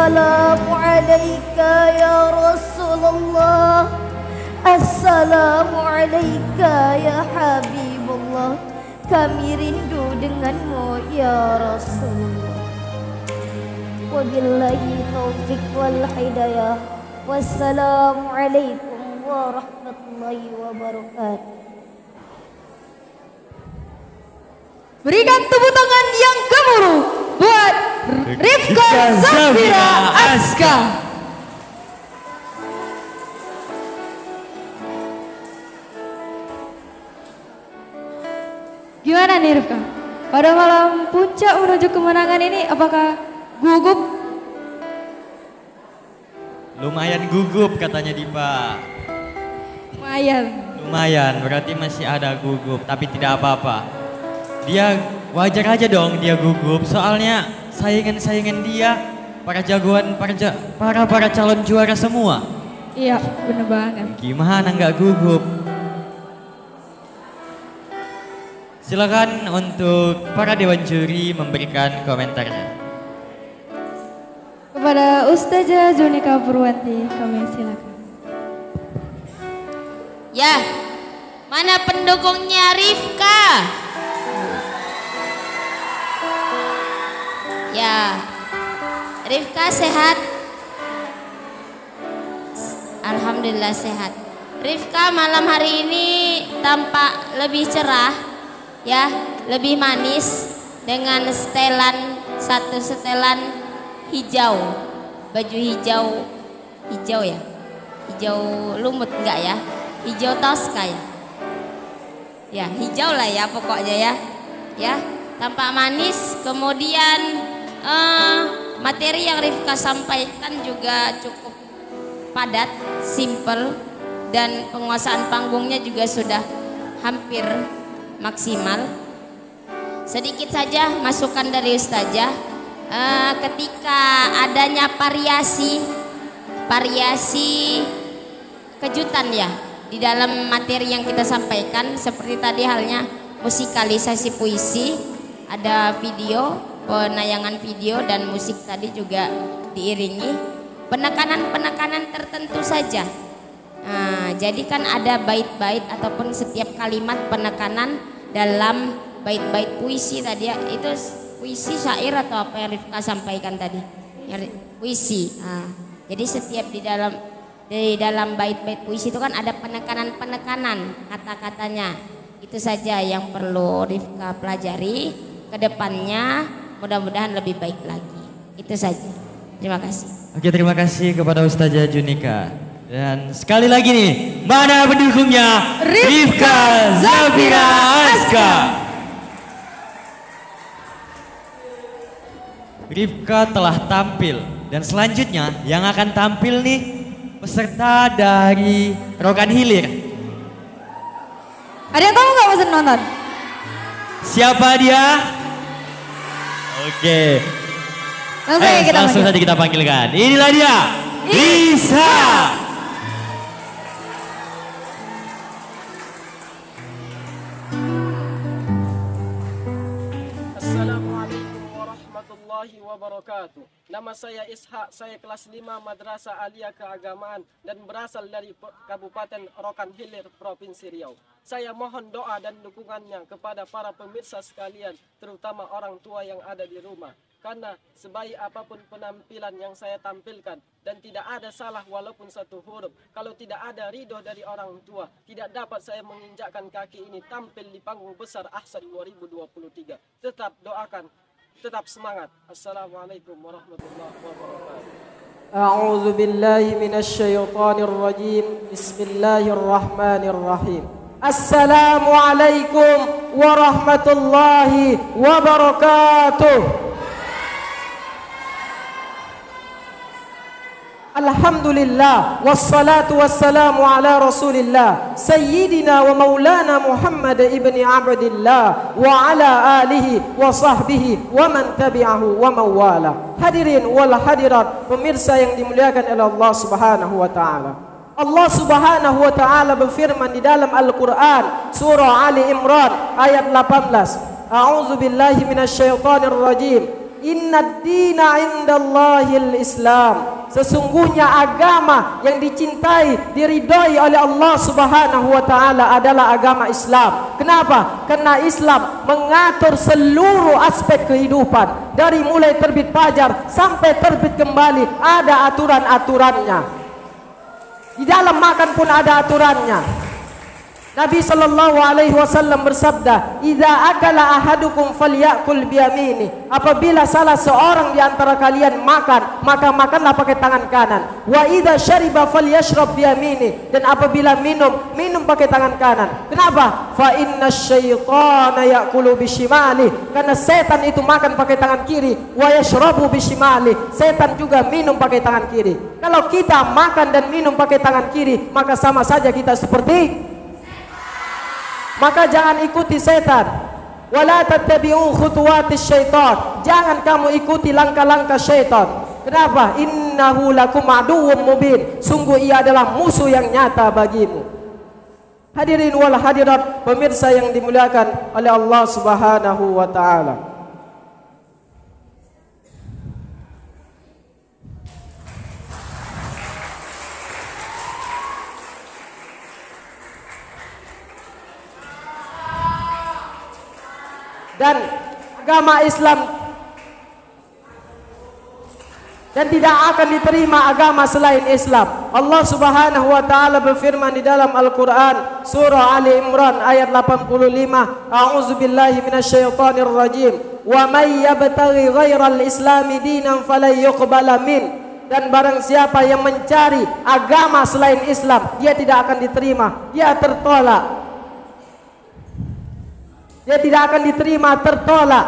Assalamu alayka ya Rasulullah, Assalamu alayka ya Habibullah. Kami rindu denganmu ya Rasulullah. Wabillahi taufiq wal hidayah. Wassalamualaikum warahmatullahi wabarakatuh. Berikan tepuk tangan yang gemuruh buat Rifka Zafira Aska. Gimana nih Rifka? Pada malam puncak menuju kemenangan ini apakah gugup? Lumayan gugup katanya Dipa. Lumayan, berarti masih ada gugup, tapi tidak apa-apa. Dia wajar aja dong dia gugup, soalnya saingan-saingan dia para jagoan, para calon juara semua. Iya, bener banget. Gimana nggak gugup? Silakan untuk para dewan juri memberikan komentarnya. Kepada Ustazah Junika Purwanti, kami silakan. Ya, mana pendukungnya Rifka? Ya, Rifka sehat? Alhamdulillah sehat. Rifka malam hari ini tampak lebih cerah, ya, lebih manis dengan satu setelan hijau, baju hijau ya, hijau lumut enggak ya, hijau toska ya, ya hijau lah ya pokoknya ya, tampak manis. Kemudian materi yang Rifka sampaikan juga cukup padat, simple, dan penguasaan panggungnya juga sudah hampir maksimal. Sedikit saja masukan dari Ustazah, ketika adanya variasi kejutan ya di dalam materi yang kita sampaikan, seperti tadi halnya musikalisasi puisi, ada video, penayangan video dan musik tadi juga diiringi penekanan tertentu saja. Nah, jadi kan ada bait-bait ataupun setiap kalimat penekanan dalam bait-bait puisi tadi ya, itu puisi syair atau apa yang Rifka sampaikan tadi? Puisi. Nah, jadi setiap di dalam bait-bait puisi itu kan ada penekanan kata-katanya. Itu saja yang perlu Rifka pelajari ke depannya, mudah-mudahan lebih baik lagi. Itu saja. Terima kasih. Oke, terima kasih kepada Ustazah Junika. Dan sekali lagi nih, mana pendukungnya? Rifka Zafira Aska. Rifka telah tampil dan selanjutnya yang akan tampil nih peserta dari Rokan Hilir. Ada yang tahu nggak pesan nonton? Siapa dia? Oke. Langsung saja kita panggilkan. Inilah dia, Isa. Wabarakatuh. Nama saya Ishak, saya kelas 5 Madrasah Aliyah Keagamaan dan berasal dari Kabupaten Rokan Hilir, Provinsi Riau. Saya mohon doa dan dukungannya kepada para pemirsa sekalian, terutama orang tua yang ada di rumah. Karena sebaik apapun penampilan yang saya tampilkan dan tidak ada salah walaupun satu huruf, kalau tidak ada ridho dari orang tua, tidak dapat saya menginjakkan kaki ini tampil di panggung besar Ahsan 2023. Tetap doakan, tetap semangat. Assalamualaikum warahmatullahi wabarakatuh. A'udzu billahi minasy syaithanir rajim. Bismillahirrahmanirrahim. Assalamualaikum warahmatullahi wabarakatuh. Alhamdulillah wassalatu wassalamu ala Rasulillah Sayyidina wa maulana Muhammad ibni Abdillah wa ala alihi wa sahbihi wa man tabi'ahu wa mawala. Hadirin wal hadirat, pemirsa yang dimuliakan oleh Allah Subhanahu wa taala. Allah Subhanahu wa taala berfirman di dalam Al-Qur'an surah Ali Imran ayat 18. A'udzu billahi minasyaitonir rajim. Innad dina indallahil Islam. Sesungguhnya agama yang dicintai, diridhoi oleh Allah Subhanahu wa taala adalah agama Islam. Kenapa? Karena Islam mengatur seluruh aspek kehidupan. Dari mulai terbit fajar sampai terbit kembali ada aturan-aturannya. Di dalam makan pun ada aturannya. Nabi sallallahu alaihi wasallam bersabda, "Idza akala ahadukum falyakul biyamini." Apabila salah seorang di antara kalian makan, maka makanlah pakai tangan kanan. Wa idza syariba falyashrab biyamini. Dan apabila minum, minum pakai tangan kanan. Kenapa? Fa innasyaitana ya'kulu bishimali. Karena setan itu makan pakai tangan kiri, wa yashrabu bishimali. Setan juga minum pakai tangan kiri. Kalau kita makan dan minum pakai tangan kiri, maka sama saja kita seperti, maka jangan ikuti setan. Wala tattabi'u khutuwatis syaitan. Jangan kamu ikuti langkah-langkah syaitan. Kenapa? Innahu lakum aduwwum mubin. Sungguh ia adalah musuh yang nyata bagimu. Hadirin wal hadirat, pemirsa yang dimuliakan oleh Allah Subhanahu wa taala. Dan agama Islam dan tidak akan diterima agama selain Islam. Allah Subhanahu wa taala berfirman di dalam Al-Qur'an surah Ali Imran ayat 85, A'udzubillahi minasyaitonir rajim. Wa may yabtaghi ghairal islami dinan falan yuqbala min. Dan barang siapa yang mencari agama selain Islam, dia tidak akan diterima, dia tertolak. Dia tidak akan diterima, tertolak.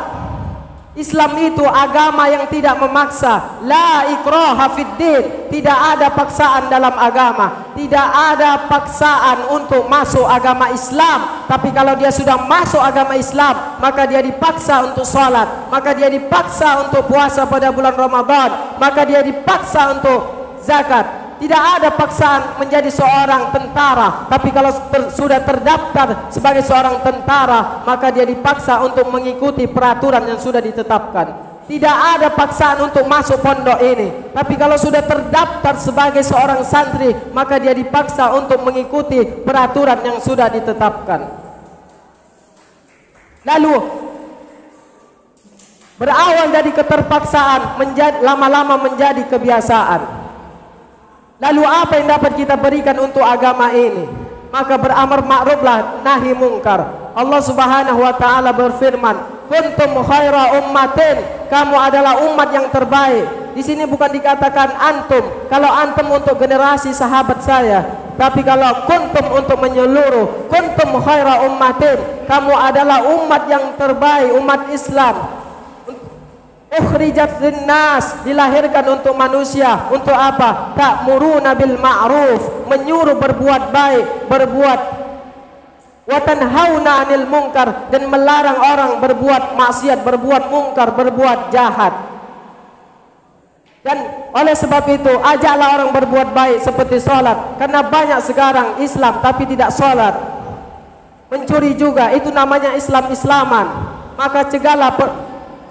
Islam itu agama yang tidak memaksa. La ikraha fiddin. Tidak ada paksaan dalam agama. Tidak ada paksaan untuk masuk agama Islam. Tapi kalau dia sudah masuk agama Islam, maka dia dipaksa untuk sholat, maka dia dipaksa untuk puasa pada bulan Ramadan, maka dia dipaksa untuk zakat. Tidak ada paksaan menjadi seorang tentara. Tapi kalau sudah terdaftar sebagai seorang tentara, maka dia dipaksa untuk mengikuti peraturan yang sudah ditetapkan. Tidak ada paksaan untuk masuk pondok ini. Tapi kalau sudah terdaftar sebagai seorang santri, maka dia dipaksa untuk mengikuti peraturan yang sudah ditetapkan. Lalu berawal dari keterpaksaan, lama-lama menjadi kebiasaan. Lalu apa yang dapat kita berikan untuk agama ini? Maka beramar ma'ruflah nahi mungkar. Allah Subhanahu wa taala berfirman, "Kuntum khaira ummatin." Kamu adalah umat yang terbaik. Di sini bukan dikatakan antum. Kalau antum untuk generasi sahabat saya, tapi kalau kuntum untuk menyeluruh. Kuntum khaira ummatin. Kamu adalah umat yang terbaik, umat Islam. Ukhrijat linnas, dilahirkan untuk manusia. Untuk apa? Ta'muruna bil ma'ruf, menyuruh berbuat baik, berbuat wa tanhauna 'anil munkar, dan melarang orang berbuat maksiat, berbuat mungkar, berbuat jahat. Dan oleh sebab itu ajaklah orang berbuat baik seperti sholat. Karena banyak sekarang Islam tapi tidak sholat. Mencuri juga, itu namanya Islam-Islaman. Maka cegahlah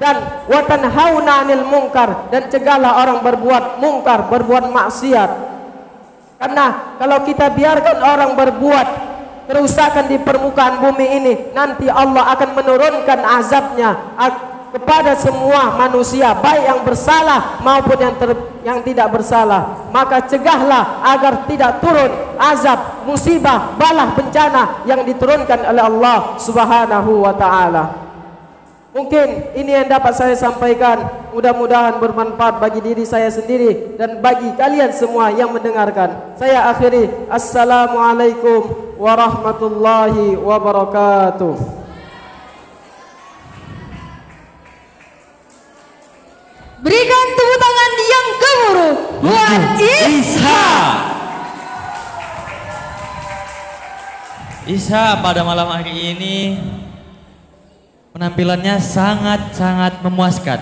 dan wa tanhauna 'anil munkar, dan cegahlah orang berbuat mungkar, berbuat maksiat. Karena kalau kita biarkan orang berbuat kerusakan di permukaan bumi ini, nanti Allah akan menurunkan azabnya kepada semua manusia, baik yang bersalah maupun yang tidak bersalah. Maka cegahlah agar tidak turun azab, musibah, bala, bencana yang diturunkan oleh Allah Subhanahu wa taala. Mungkin ini yang dapat saya sampaikan. Mudah-mudahan bermanfaat bagi diri saya sendiri dan bagi kalian semua yang mendengarkan. Saya akhiri. Assalamualaikum warahmatullahi wabarakatuh. Berikan tepuk tangan yang gemuruh buat Isha. Isha pada malam hari ini penampilannya sangat-sangat memuaskan.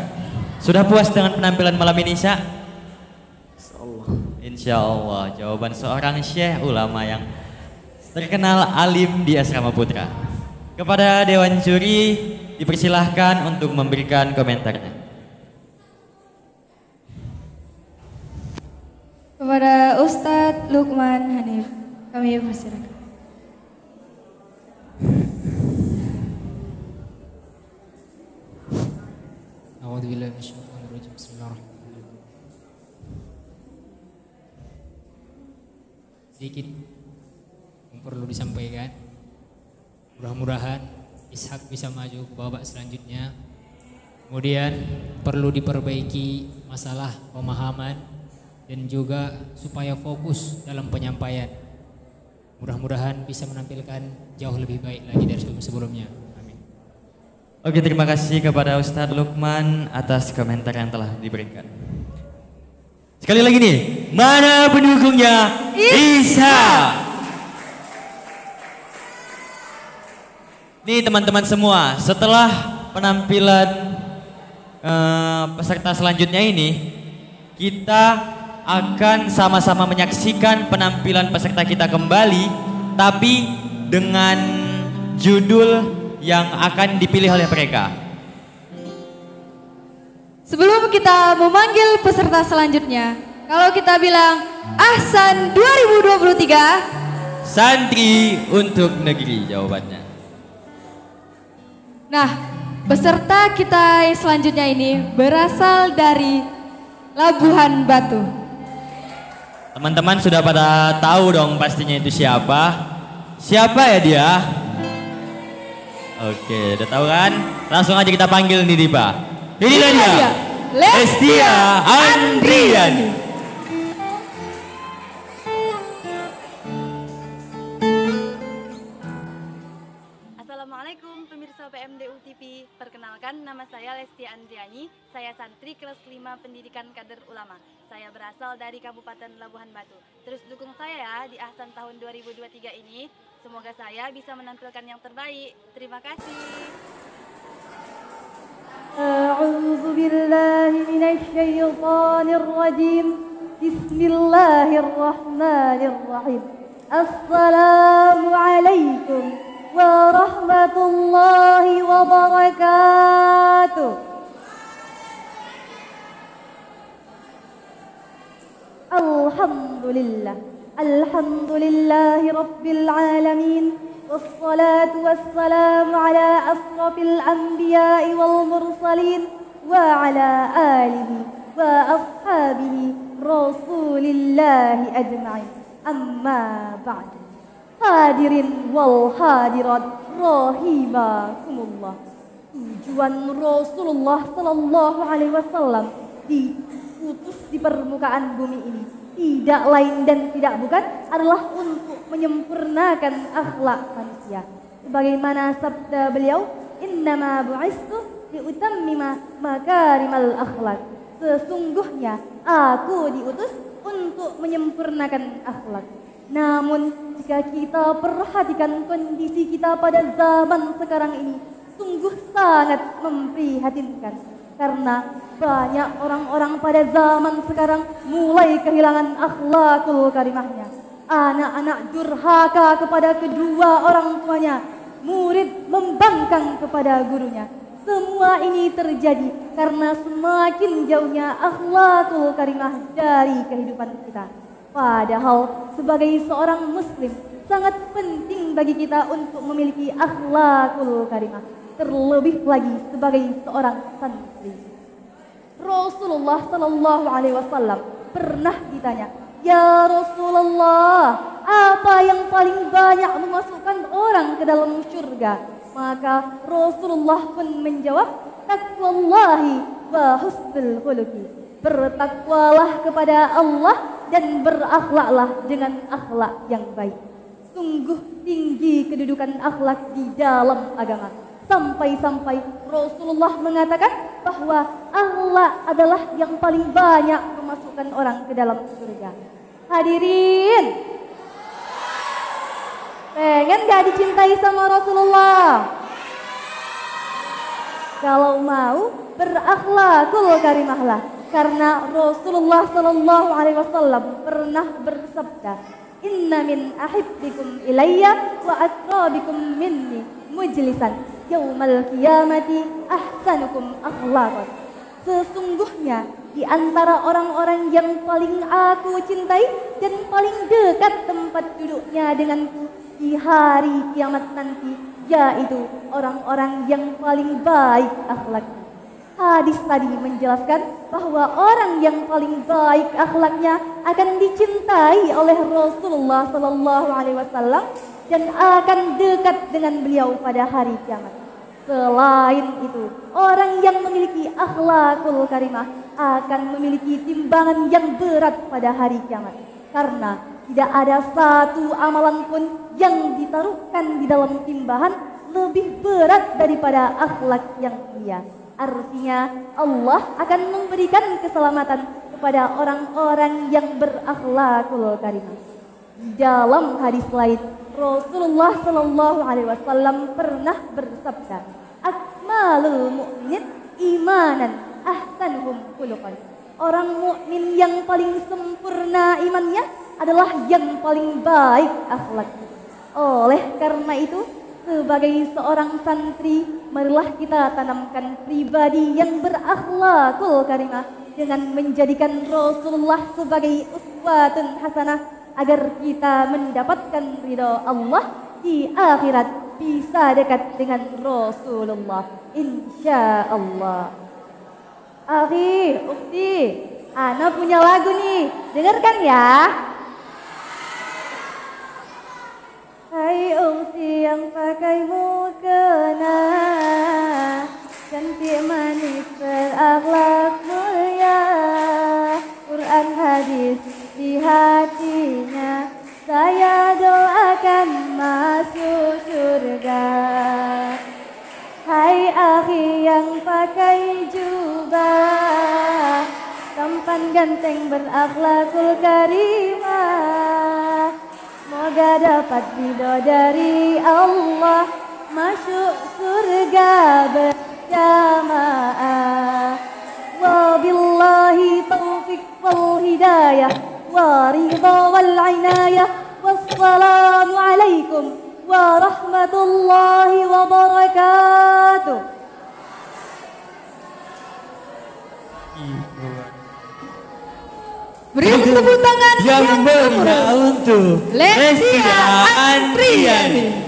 Sudah puas dengan penampilan malam ini, Isha? Insya Allah. Jawaban seorang syekh ulama yang terkenal alim di Asrama Putra. Kepada Dewan Juri dipersilahkan untuk memberikan komentarnya. Kepada Ustadz Lukman Hanif, kami persilakan. A'udzubillahi minasyaitonirrajim. Bismillahirrahmanirrahim. Sedikit yang perlu disampaikan. Mudah-mudahan Ishak bisa maju ke babak selanjutnya. Kemudian perlu diperbaiki masalah pemahaman dan juga supaya fokus dalam penyampaian. Mudah-mudahan bisa menampilkan jauh lebih baik lagi dari sebelumnya. Amin. Oke, terima kasih kepada Ustadz Lukman atas komentar yang telah diberikan. Sekali lagi nih, mana pendukungnya? Isa. Nih teman-teman semua, setelah penampilan peserta selanjutnya ini, kita akan sama-sama menyaksikan penampilan peserta kita kembali, tapi dengan judul yang akan dipilih oleh mereka. Sebelum kita memanggil peserta selanjutnya, kalau kita bilang Ahsan 2023, santri untuk negeri jawabannya. Nah, peserta kita yang selanjutnya ini berasal dari Labuhan Batu. Teman-teman sudah pada tahu dong pastinya itu siapa? Siapa ya dia? Oke, udah tahu kan? Langsung aja kita panggil nih Dipa. Inilah dia, Lestia Andriani. Assalamualaikum pemirsa PMDU TV. Perkenalkan, nama saya Lestia Andriani. Saya santri kelas 5 Pendidikan Kader Ulama. Saya berasal dari Kabupaten Labuhan Batu. Terus dukung saya ya di Ahsan tahun 2023 ini. Semoga saya bisa menampilkan yang terbaik. Terima kasih. A'udzu billahi minasy syaithanir rajim. Bismillahirrahmanirrahim. Assalamualaikum warahmatullahi wabarakatuh. Alhamdulillah, alhamdulillahi rabbil alamin, wassalatu wassalamu ala asrafil anbiya'i wal mursalin wa ala alihi wa ashabihi rasulillahi ajma'in. Amma ba'd. Hadirin wal hadirat rahimakumullah. Tujuan Rasulullah sallallahu alaihi wasallam diutus di permukaan bumi ini tidak lain dan tidak bukan adalah untuk menyempurnakan akhlak manusia. Sebagaimana sabda beliau, innama bu'istu liutammima makarimal akhlak. Sesungguhnya aku diutus untuk menyempurnakan akhlak. Namun jika kita perhatikan kondisi kita pada zaman sekarang ini, sungguh sangat memprihatinkan. Karena banyak orang-orang pada zaman sekarang mulai kehilangan akhlakul karimahnya. Anak-anak durhaka kepada kedua orang tuanya, murid membangkang kepada gurunya. Semua ini terjadi karena semakin jauhnya akhlakul karimah dari kehidupan kita. Padahal sebagai seorang muslim sangat penting bagi kita untuk memiliki akhlakul karimah. Terlebih lagi sebagai seorang santri. Rasulullah sallallahu alaihi wasallam pernah ditanya, "Ya Rasulullah, apa yang paling banyak memasukkan orang ke dalam surga?" Maka Rasulullah pun menjawab, "Taqwallahi wa husnul khuluqi." Bertakwalah kepada Allah dan berakhlaklah dengan akhlak yang baik. Sungguh tinggi kedudukan akhlak di dalam agama. Sampai-sampai Rasulullah mengatakan bahwa akhlak adalah yang paling banyak memasukkan orang ke dalam surga. Hadirin, pengen gak dicintai sama Rasulullah? Kalau mau, berakhlakul karimahlah. Karena Rasulullah sallallahu alaihi wasallam pernah bersabda, "Inna min ahibbikum ilayya wa akrabikum minni mujlisan yaumal qiyamati ahsanukum akhlaqan." Sesungguhnya di antara orang-orang yang paling aku cintai dan paling dekat tempat duduknya denganku di hari kiamat nanti, yaitu orang-orang yang paling baik akhlaknya. Hadis tadi menjelaskan bahwa orang yang paling baik akhlaknya akan dicintai oleh Rasulullah Sallallahu Alaihi Wasallam dan akan dekat dengan beliau pada hari kiamat. Selain itu, orang yang memiliki akhlakul karimah akan memiliki timbangan yang berat pada hari kiamat, karena tidak ada satu amalan pun yang ditaruhkan di dalam timbangan lebih berat daripada akhlak yang mulia. Artinya Allah akan memberikan keselamatan kepada orang-orang yang berakhlakul karimah. Di dalam hadis lain, Rasulullah Sallallahu Alaihi Wasallam pernah bersabda, "Akmalul mu'minin imanan ahsanuhum khuluqan." Orang mukmin yang paling sempurna imannya adalah yang paling baik akhlaknya. Oleh karena itu, sebagai seorang santri, marilah kita tanamkan pribadi yang berakhlakul karimah dengan menjadikan Rasulullah sebagai uswatun hasanah agar kita mendapatkan ridho Allah di akhirat, bisa dekat dengan Rasulullah insya Allah. Akhi, ukti, ana punya lagu nih, dengarkan ya. Hai ukti yang pakai mukena, cantik manis berakhlak mulia, Quran hadis di hatinya, saya doakan masuk surga. Hai akhi yang pakai jubah, tampan ganteng berakhlakul karimah, semoga dapat ridho dari Allah, masuk surga berjamaah. Wabillahi taufiq wal hidayah, wa ridho wal inayah. Wassalamu alaikum warahmatullahi wabarakatuh. Beri tepuk tangan yang meriah untuk Lestia Andriani.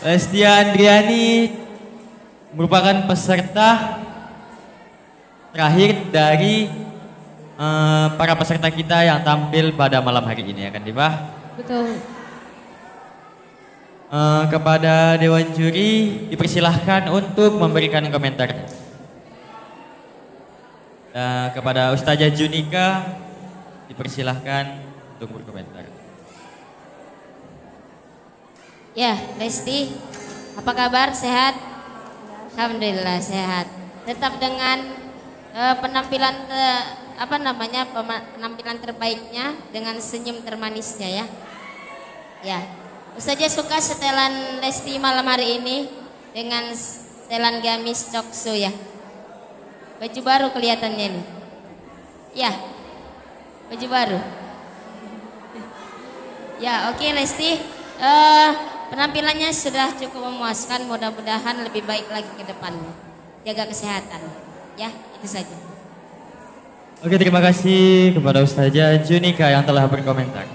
Lestia Andriani merupakan peserta terakhir dari para peserta kita yang tampil pada malam hari ini, ya kan Diva? Betul. Kepada Dewan Juri dipersilahkan untuk memberikan komentar. Kepada Ustazah Junika dipersilahkan untuk berkomentar. Ya, Lesti, apa kabar? Sehat? Alhamdulillah sehat. Tetap dengan penampilan penampilan terbaiknya dengan senyum termanisnya ya. Ya, Ustazah suka setelan Lesti malam hari ini dengan setelan gamis coksu ya. Baju baru kelihatannya nih. Ya, baju baru. Ya, oke Lesti. Penampilannya sudah cukup memuaskan. Mudah-mudahan lebih baik lagi ke depannya. Jaga kesehatan. Ya, itu saja. Oke, terima kasih kepada Ustazah Junika yang telah berkomentar.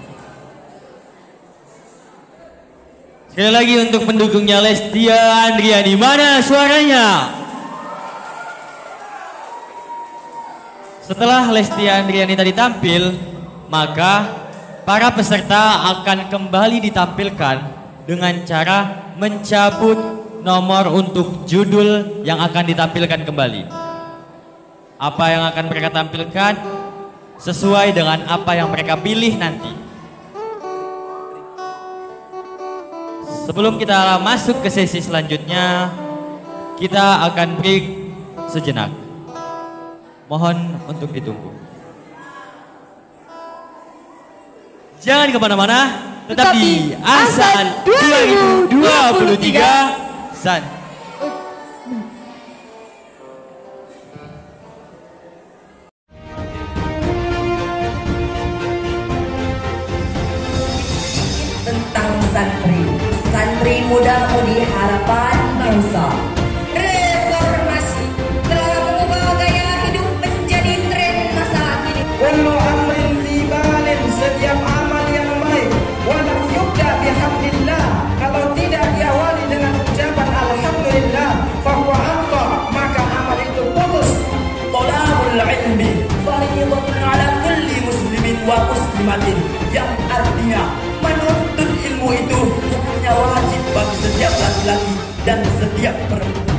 Sekali lagi untuk pendukungnya Lestia Andriani, mana suaranya? Setelah Lestia Andriani tadi tampil, maka para peserta akan kembali ditampilkan dengan cara mencabut nomor untuk judul yang akan ditampilkan kembali. Apa yang akan mereka tampilkan sesuai dengan apa yang mereka pilih nanti. Sebelum kita masuk ke sesi selanjutnya, kita akan break sejenak. Mohon untuk ditunggu. Jangan kemana-mana, tetap di Ahsan 2023 San. Tentang santri muda-mudi harapan bangsa. Reformasi telah mengubah muslimatin, yang artinya menuntut ilmu itu hukumnya wajib bagi setiap laki-laki dan setiap perempuan.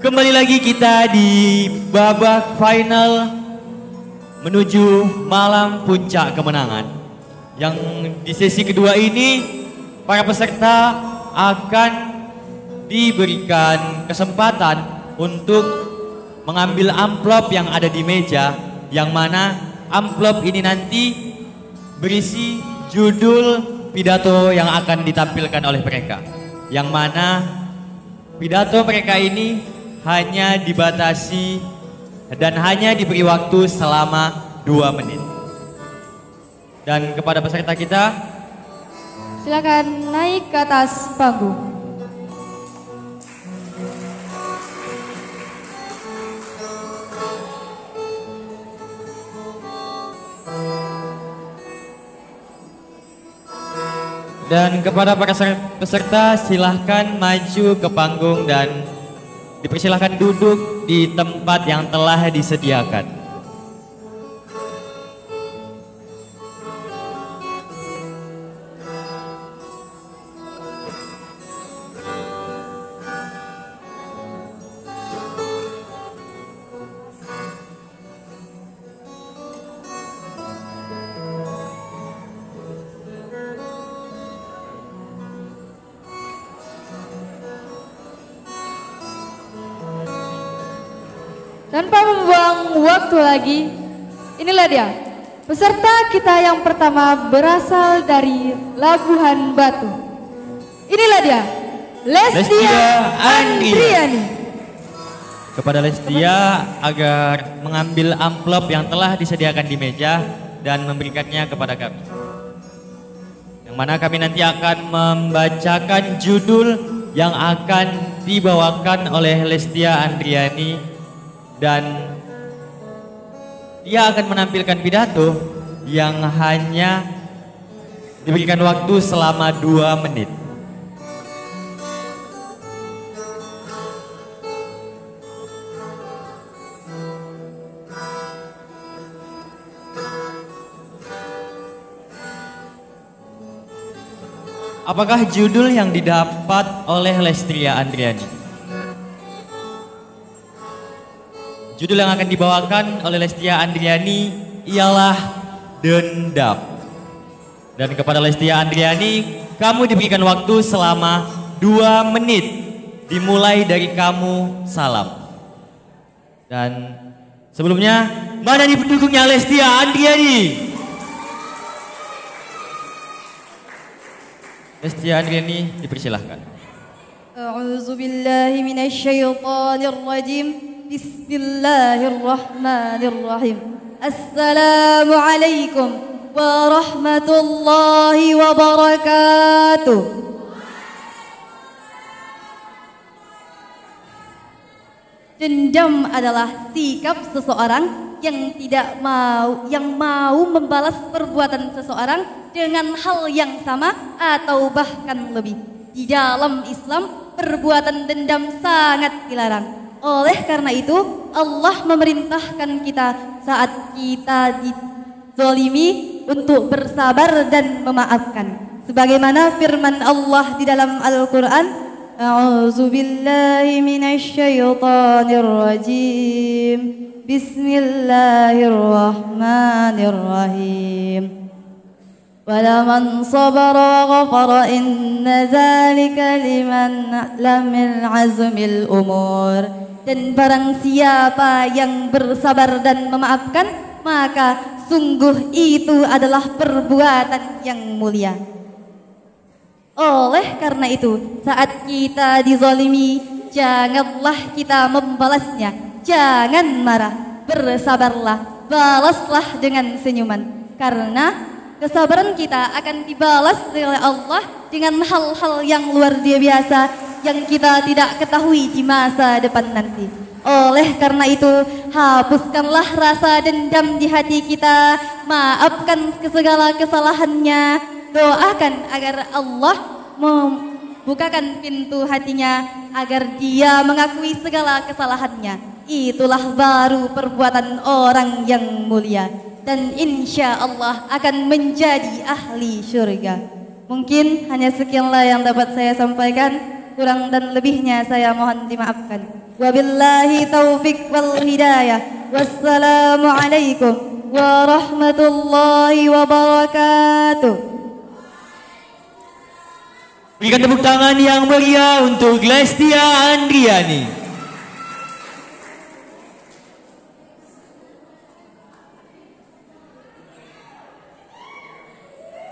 Kembali lagi kita di babak final menuju malam puncak kemenangan. Yang di sesi kedua ini para peserta akan diberikan kesempatan untuk mengambil amplop yang ada di meja, yang mana amplop ini nanti berisi judul pidato yang akan ditampilkan oleh mereka. Yang mana pidato mereka ini hanya dibatasi dan hanya diberi waktu selama 2 menit. Dan kepada peserta kita, silakan naik ke atas panggung. dan kepada para peserta silahkan maju ke panggung dan dipersilahkan duduk di tempat yang telah disediakan. Tanpa membuang waktu lagi, inilah dia peserta kita yang pertama berasal dari Labuhan Batu. Inilah dia Lestia Andriani. Kepada Lestia agar mengambil amplop yang telah disediakan di meja dan memberikannya kepada kami. Yang mana kami nanti akan membacakan judul yang akan dibawakan oleh Lestia Andriani. Dan dia akan menampilkan pidato yang hanya diberikan waktu selama 2 menit. Apakah judul yang didapat oleh Lestia Andriani? Judul yang akan dibawakan oleh Lestia Andriani ialah Dendam. Dan kepada Lestia Andriani, kamu diberikan waktu selama 2 menit. Dimulai dari kamu salam. Dan sebelumnya, mana nih pendukungnya Lestia Andriani? Lestia Andriani dipersilahkan. A'udzu billahi minasyaitonir rajim. Bismillahirrahmanirrahim. Assalamualaikum warahmatullahi wabarakatuh. Dendam adalah sikap seseorang yang mau membalas perbuatan seseorang dengan hal yang sama atau bahkan lebih. Di dalam Islam, perbuatan dendam sangat dilarang. Oleh karena itu, Allah memerintahkan kita saat kita dizalimi untuk bersabar dan memaafkan. Sebagaimana firman Allah di dalam Al-Quran, A'udzu billahi minasyaitonir rajim. Bismillahirrahmanirrahim. ولمن صبر وغفر إن ذلك لمن عزم الأمور. Dan barang siapa yang bersabar dan memaafkan, maka sungguh itu adalah perbuatan yang mulia. Oleh karena itu, saat kita dizalimi, janganlah kita membalasnya. Jangan marah, bersabarlah, balaslah dengan senyuman. Karena kesabaran kita akan dibalas oleh Allah dengan hal-hal yang luar biasa yang kita tidak ketahui di masa depan nanti. Oleh karena itu, hapuskanlah rasa dendam di hati kita, maafkan segala kesalahannya, doakan agar Allah membukakan pintu hatinya agar dia mengakui segala kesalahannya. Itulah baru perbuatan orang yang mulia, dan insya Allah akan menjadi ahli surga. Mungkin hanya sekianlah yang dapat saya sampaikan. Kurang dan lebihnya saya mohon dimaafkan. Wabillahi taufiq wal hidayah. Wassalamualaikum warahmatullahi wabarakatuh. Berikan tepuk tangan yang meriah untuk Lestia Andriani.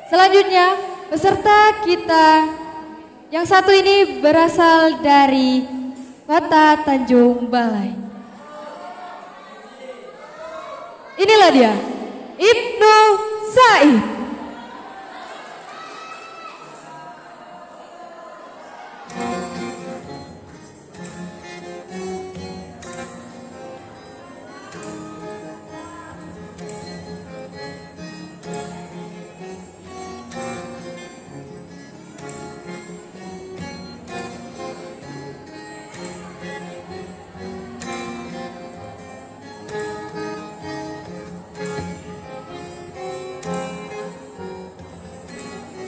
Selanjutnya, peserta kita yang satu ini berasal dari Kota Tanjung Balai. Inilah dia, Ibnu Said.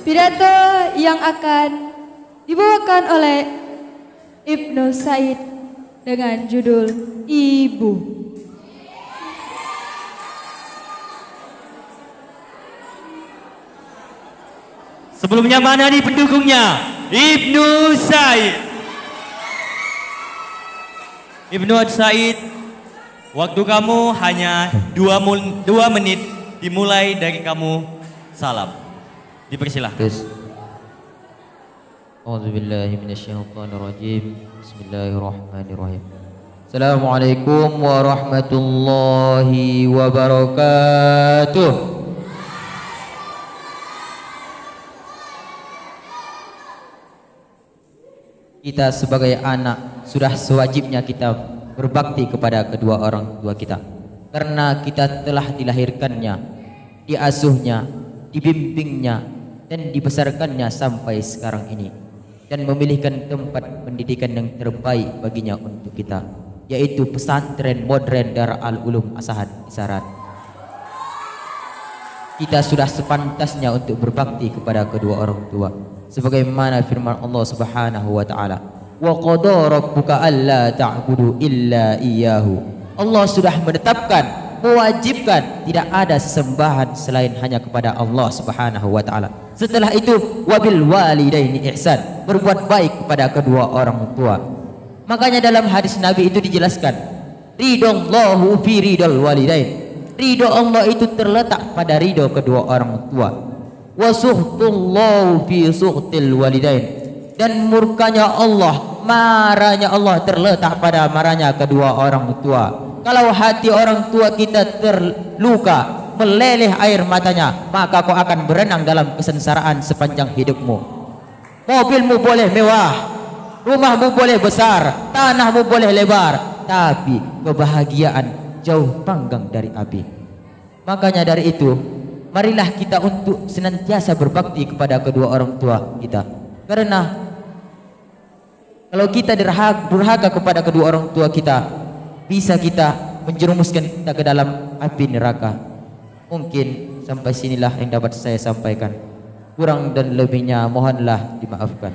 Pidato yang akan dibawakan oleh Ibnu Said dengan judul Ibu. Sebelumnya mana nih pendukungnya? Ibnu Said. Ibnu Said, waktu kamu hanya 2 menit dimulai dari kamu salam. Dipersilahkan. A'udzubillahi minasyaitonirrajim. Bismillahirrahmanirrahim. Assalamualaikum warahmatullahi wabarakatuh. Kita sebagai anak sudah sewajibnya kita berbakti kepada kedua orang tua kita, karena kita telah dilahirkannya, diasuhnya, dibimbingnya, dan dibesarkannya sampai sekarang ini, dan memilihkan tempat pendidikan yang terbaik baginya untuk kita, yaitu pesantren modern Darul Ulum Asahan Isarat. Kita sudah sepantasnya untuk berbakti kepada kedua orang tua, sebagaimana firman Allah Subhanahu wa taala, "Wa qada rabbuka alla ta'budu illa iyyahu." Allah sudah menetapkan, mewajibkan tidak ada sesembahan selain hanya kepada Allah Subhanahu wa taala. Setelah itu, wabil walidaini ihsan, berbuat baik kepada kedua orang tua. Makanya dalam hadis Nabi itu dijelaskan, ridallahu fi ridal walidain. Ridho Allah itu terletak pada ridho kedua orang tua. Wa suhtullahu fi suhtil walidain. Dan murkanya Allah, marahnya Allah terletak pada marahnya kedua orang tua. Kalau hati orang tua kita terluka, meleleh air matanya, maka kau akan berenang dalam kesengsaraan sepanjang hidupmu. Mobilmu boleh mewah, rumahmu boleh besar, tanahmu boleh lebar, tapi kebahagiaan jauh panggang dari api. Makanya dari itu, marilah kita untuk senantiasa berbakti kepada kedua orang tua kita. Karena kalau kita durhaka kepada kedua orang tua kita, bisa kita menjerumuskan kita ke dalam api neraka. Mungkin sampai sinilah yang dapat saya sampaikan. Kurang dan lebihnya mohonlah dimaafkan.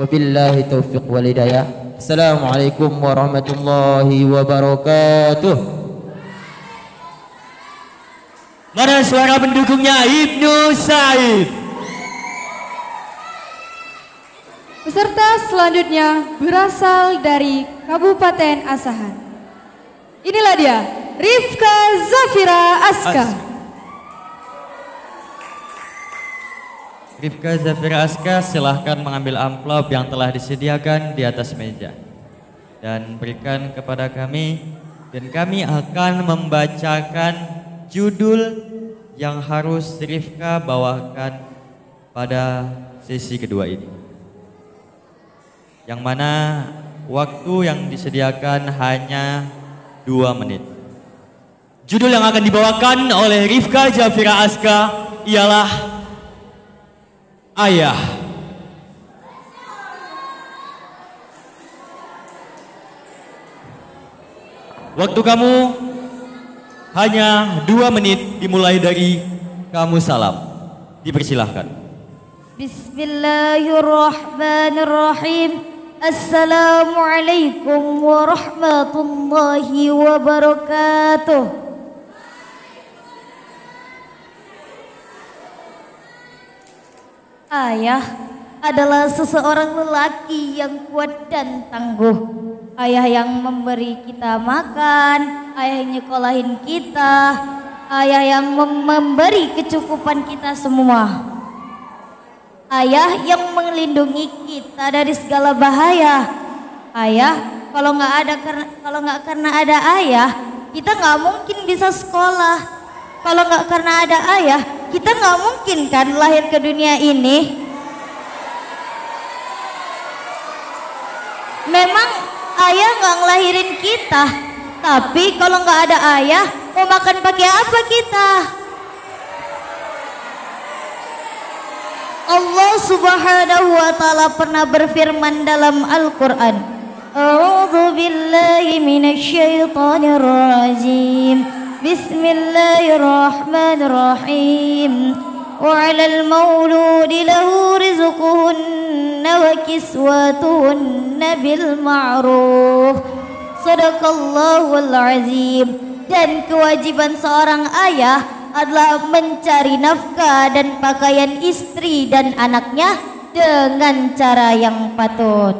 Wabillahi taufiq wal hidayah. Assalamualaikum warahmatullahi wabarakatuh. Mana suara pendukungnya Ibnu Said? Peserta selanjutnya berasal dari Kabupaten Asahan. Inilah dia, Rifka Zafira Aska. Rifka Zafira Aska, silahkan mengambil amplop yang telah disediakan di atas meja dan berikan kepada kami, dan kami akan membacakan judul yang harus Rifka bawakan pada sesi kedua ini, yang mana waktu yang disediakan hanya 2 menit. Judul yang akan dibawakan oleh Rifka Zafira Aska ialah Ayah. Waktu kamu hanya 2 menit dimulai dari kamu salam. Dipersilahkan. Bismillahirrahmanirrahim. Assalamualaikum warahmatullahi wabarakatuh. Ayah adalah seseorang lelaki yang kuat dan tangguh. Ayah yang memberi kita makan, ayah yang nyekolahin kita, ayah yang memberi kecukupan kita semua. Ayah yang melindungi kita dari segala bahaya. Ayah, kalau nggak karena ada ayah, kita nggak mungkin bisa sekolah. Kalau nggak karena ada ayah, kita nggak mungkin kan lahir ke dunia ini. Memang ayah nggak ngelahirin kita, tapi kalau nggak ada ayah, mau makan pakai apa kita? Allah Subhanahu wa taala pernah berfirman dalam Al-Qur'an, A'udzu billahi minasyaitonir rajim. Bismillahirrahmanirrahim. Wa 'alal mauludi lahu rizquhunna wa kiswatuhunna bil ma'ruf. Shadaqallahul azim. Dan kewajiban seorang ayah adalah mencari nafkah dan pakaian istri dan anaknya dengan cara yang patut.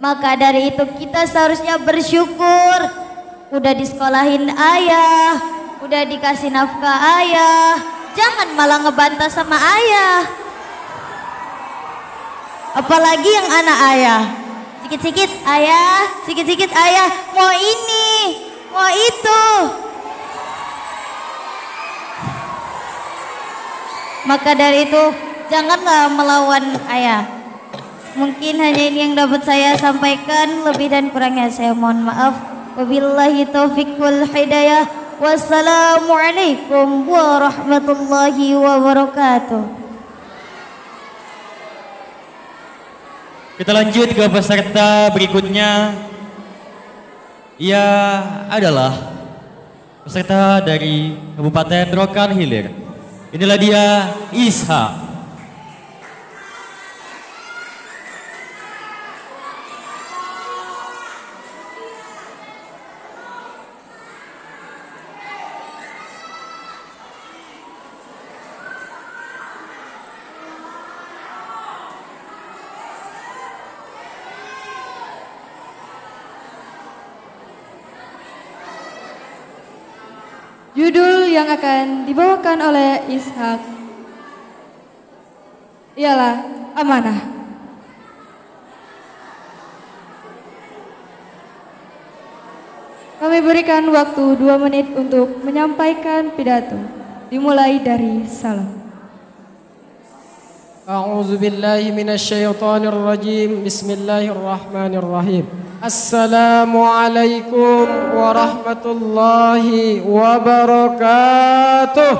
Maka dari itu kita seharusnya bersyukur, udah disekolahin ayah, udah dikasih nafkah ayah, jangan malah ngebantah sama ayah. Apalagi yang anak ayah, sikit-sikit ayah, mau ini, mau itu. Maka dari itu janganlah melawan ayah. Mungkin hanya ini yang dapat saya sampaikan, lebih dan kurangnya saya mohon maaf. Wabillahi taufiq wal hidayah. Wassalamualaikum warahmatullahi wabarakatuh. Kita lanjut ke peserta berikutnya. Ia adalah peserta dari Kabupaten Rokan Hilir. Inilah dia, Isha. Judul yang akan dibawakan oleh Ishak ialah Amanah. Kami berikan waktu 2 menit untuk menyampaikan pidato. Dimulai dari salam. A'udzu billahi minasyaitonir rajim. Bismillahirrahmanirrahim. Assalamualaikum warahmatullahi wabarakatuh.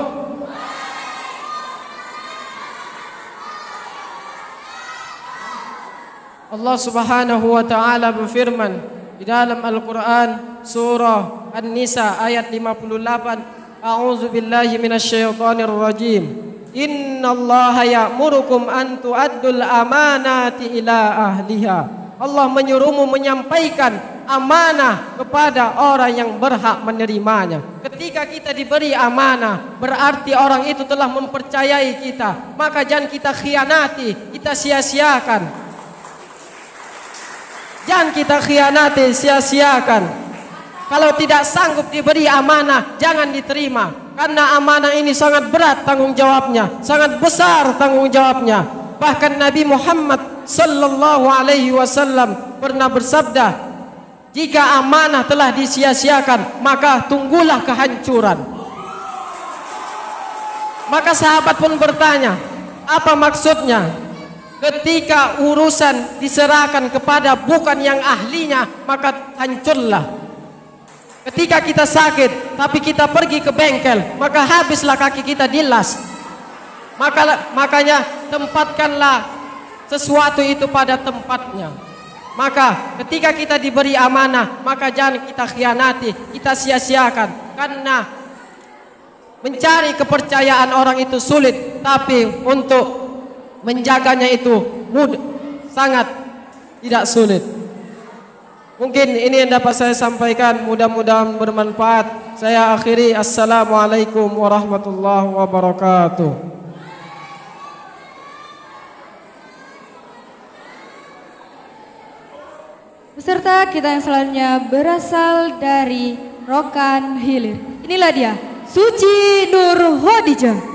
Allah Subhanahu wa taala berfirman di dalam Al-Qur'an surah An-Nisa ayat 58. A'udzu billahi minasyaitonir rajim. Innallaha ya'murukum an tu'addul amanati ila ahliha. Allah menyuruhmu menyampaikan amanah kepada orang yang berhak menerimanya. Ketika kita diberi amanah, berarti orang itu telah mempercayai kita. Maka jangan kita khianati, kita sia-siakan. Jangan kita khianati, sia-siakan. Kalau tidak sanggup diberi amanah, jangan diterima. Karena amanah ini sangat berat tanggung jawabnya, sangat besar tanggung jawabnya. Bahkan Nabi Muhammad sallallahu alaihi wasallam pernah bersabda, jika amanah telah disia-siakan, maka tunggulah kehancuran. Maka sahabat pun bertanya, apa maksudnya? Ketika urusan diserahkan kepada bukan yang ahlinya, maka hancurlah. Ketika kita sakit, tapi kita pergi ke bengkel, maka habislah kaki kita dilas. Makanya tempatkanlah sesuatu itu pada tempatnya. Maka ketika kita diberi amanah, maka jangan kita khianati, kita sia-siakan. Karena mencari kepercayaan orang itu sulit, tapi untuk menjaganya itu mudah, sangat tidak sulit. Mungkin ini yang dapat saya sampaikan, mudah-mudahan bermanfaat. Saya akhiri, assalamualaikum warahmatullahi wabarakatuh. Peserta kita yang selanjutnya berasal dari Rokan Hilir. Inilah dia, Suci Nur Khadijah.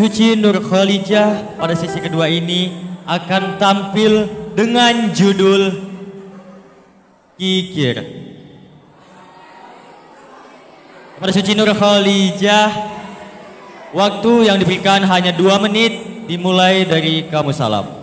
Suci Nur Khadijah pada sesi kedua ini akan tampil dengan judul Kikir. Kepada Suci Nur Khadijah, waktu yang diberikan hanya 2 menit, dimulai dari kamu salam.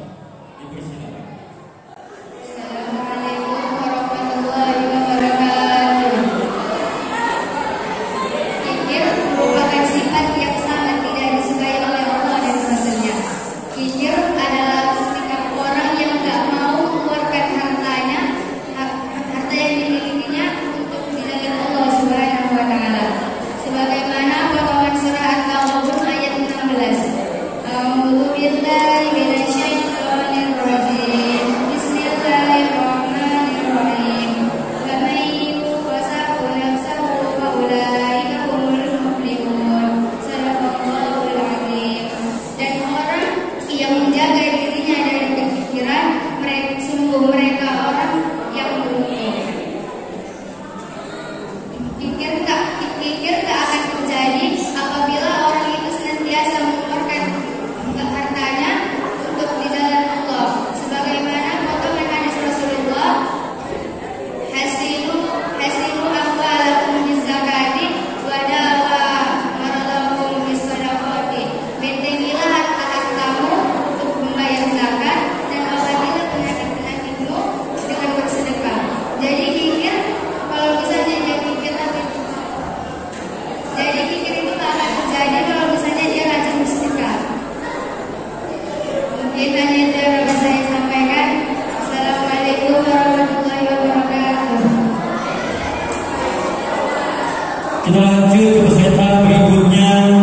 Kita lanjut ke peserta berikutnya,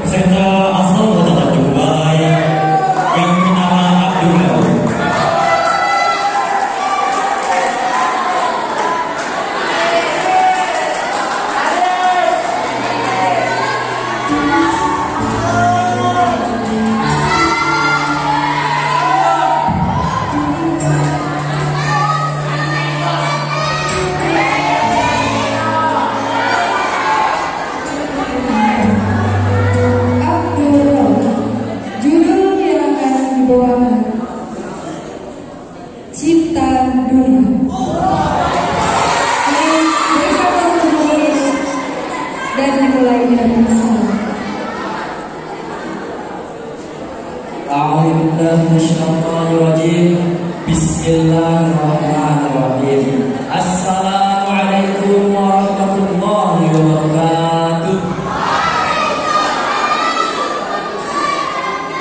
peserta asal Kota Tanjung Balai yang bernama Abdul Rauf. Bismillahirrahmanirrahim. Assalamualaikum warahmatullahi wabarakatuh.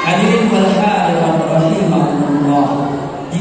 Hadirin wal hadirat rahimakumullah. Di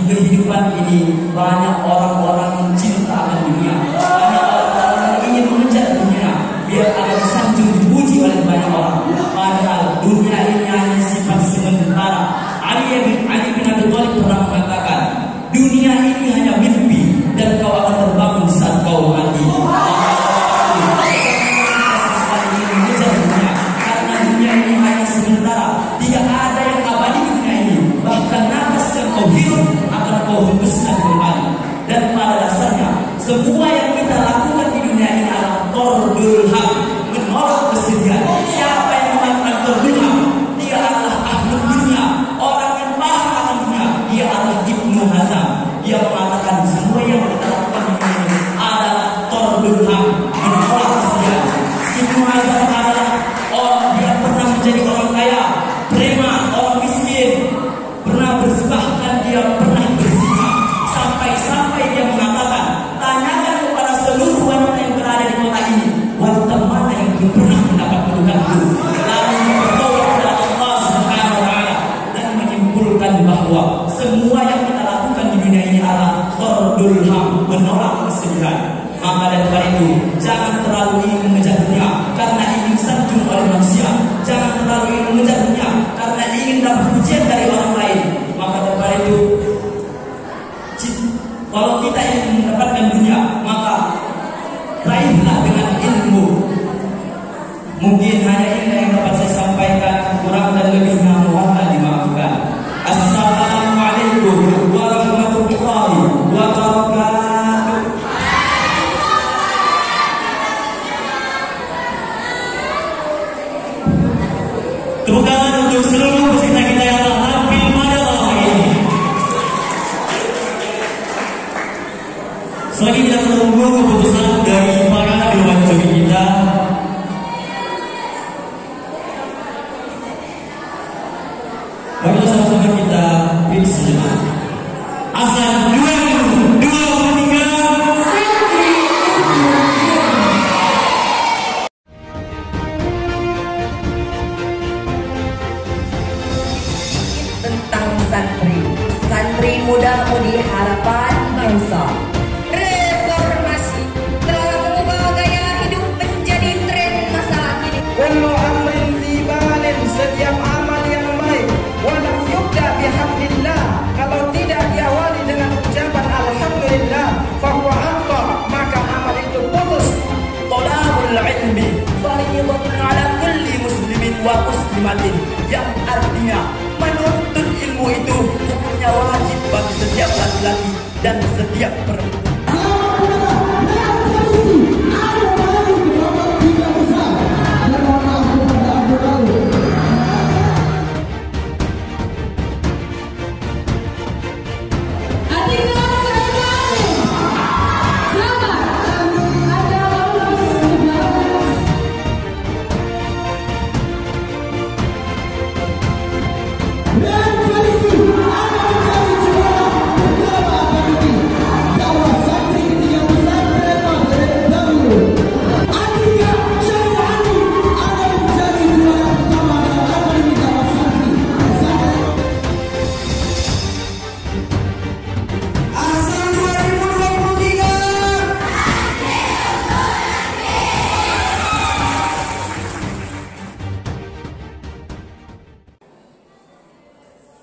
dunia ini adalah tordul haq, menolak kesedihan. Siapa yang mengatakan tordul haq, dia adalah ahlul dunia, orang yang paham akan dunia. Dia adalah Ibnu Hazm. Dia mengatakan semua yang kita lakukan ini adalah tordul haq, menolak kesedihan. Ibnu Hazm adalah orang, dia pernah menjadi orang kaya, preman, orang miskin, pernah bersebahkan, dia pernah berzina, sampai dia mengatakan, tanyakan kepada seluruh wanita yang berada di kota ini, wanita mana yang belum pernah mendapat pelukanku, lalu berdoa kepada Allah Subhanahu wa Ta'ala dan menyimpulkan bahwa semua yang kita lakukan di dunia ini adalah tordul haq, menolak kesedihan. Maka dari itu, jangan terlalu ingin mengejar dunia karena ingin sanjung oleh manusia. Jangan terlalu ingin mengejar dunia karena ingin dapat pujian dari orang lain. Maka dari itu, kalau kita ingin mendapatkan dunia, maka raihlah dengan ilmu. Mungkin hanya ini yang dapat saya sampaikan, kurang dan lebihnya mohonlah dimaafkan. Assalamualaikum warahmatullahi wabarakatuh. Tepuk tangan untuk seluruh peserta kita yang telah tampil pada malam hari ini. Selagi kita menunggu keputusan dari para dewan juri kita, marilah sama-sama kita pilih sejenak. Azan 2023. Tentang santri muda-mudi harapan bangsa. Reformasi telah mengubah gaya hidup menjadi tren masa kini. Kullu amrin tibalin, setiap amal yang baik, walau yubda bihamdillah, kalau tidak diawali dengan ucapan alhamdulillah, fahuwa aqta, maka amal itu putus. Tolabul ilmi fariidatun ala kulli muslimin wa muslimatin, yang artinya menuntut ilmu itu hukumnya wajib bagi setiap laki-laki dan setiap perempuan.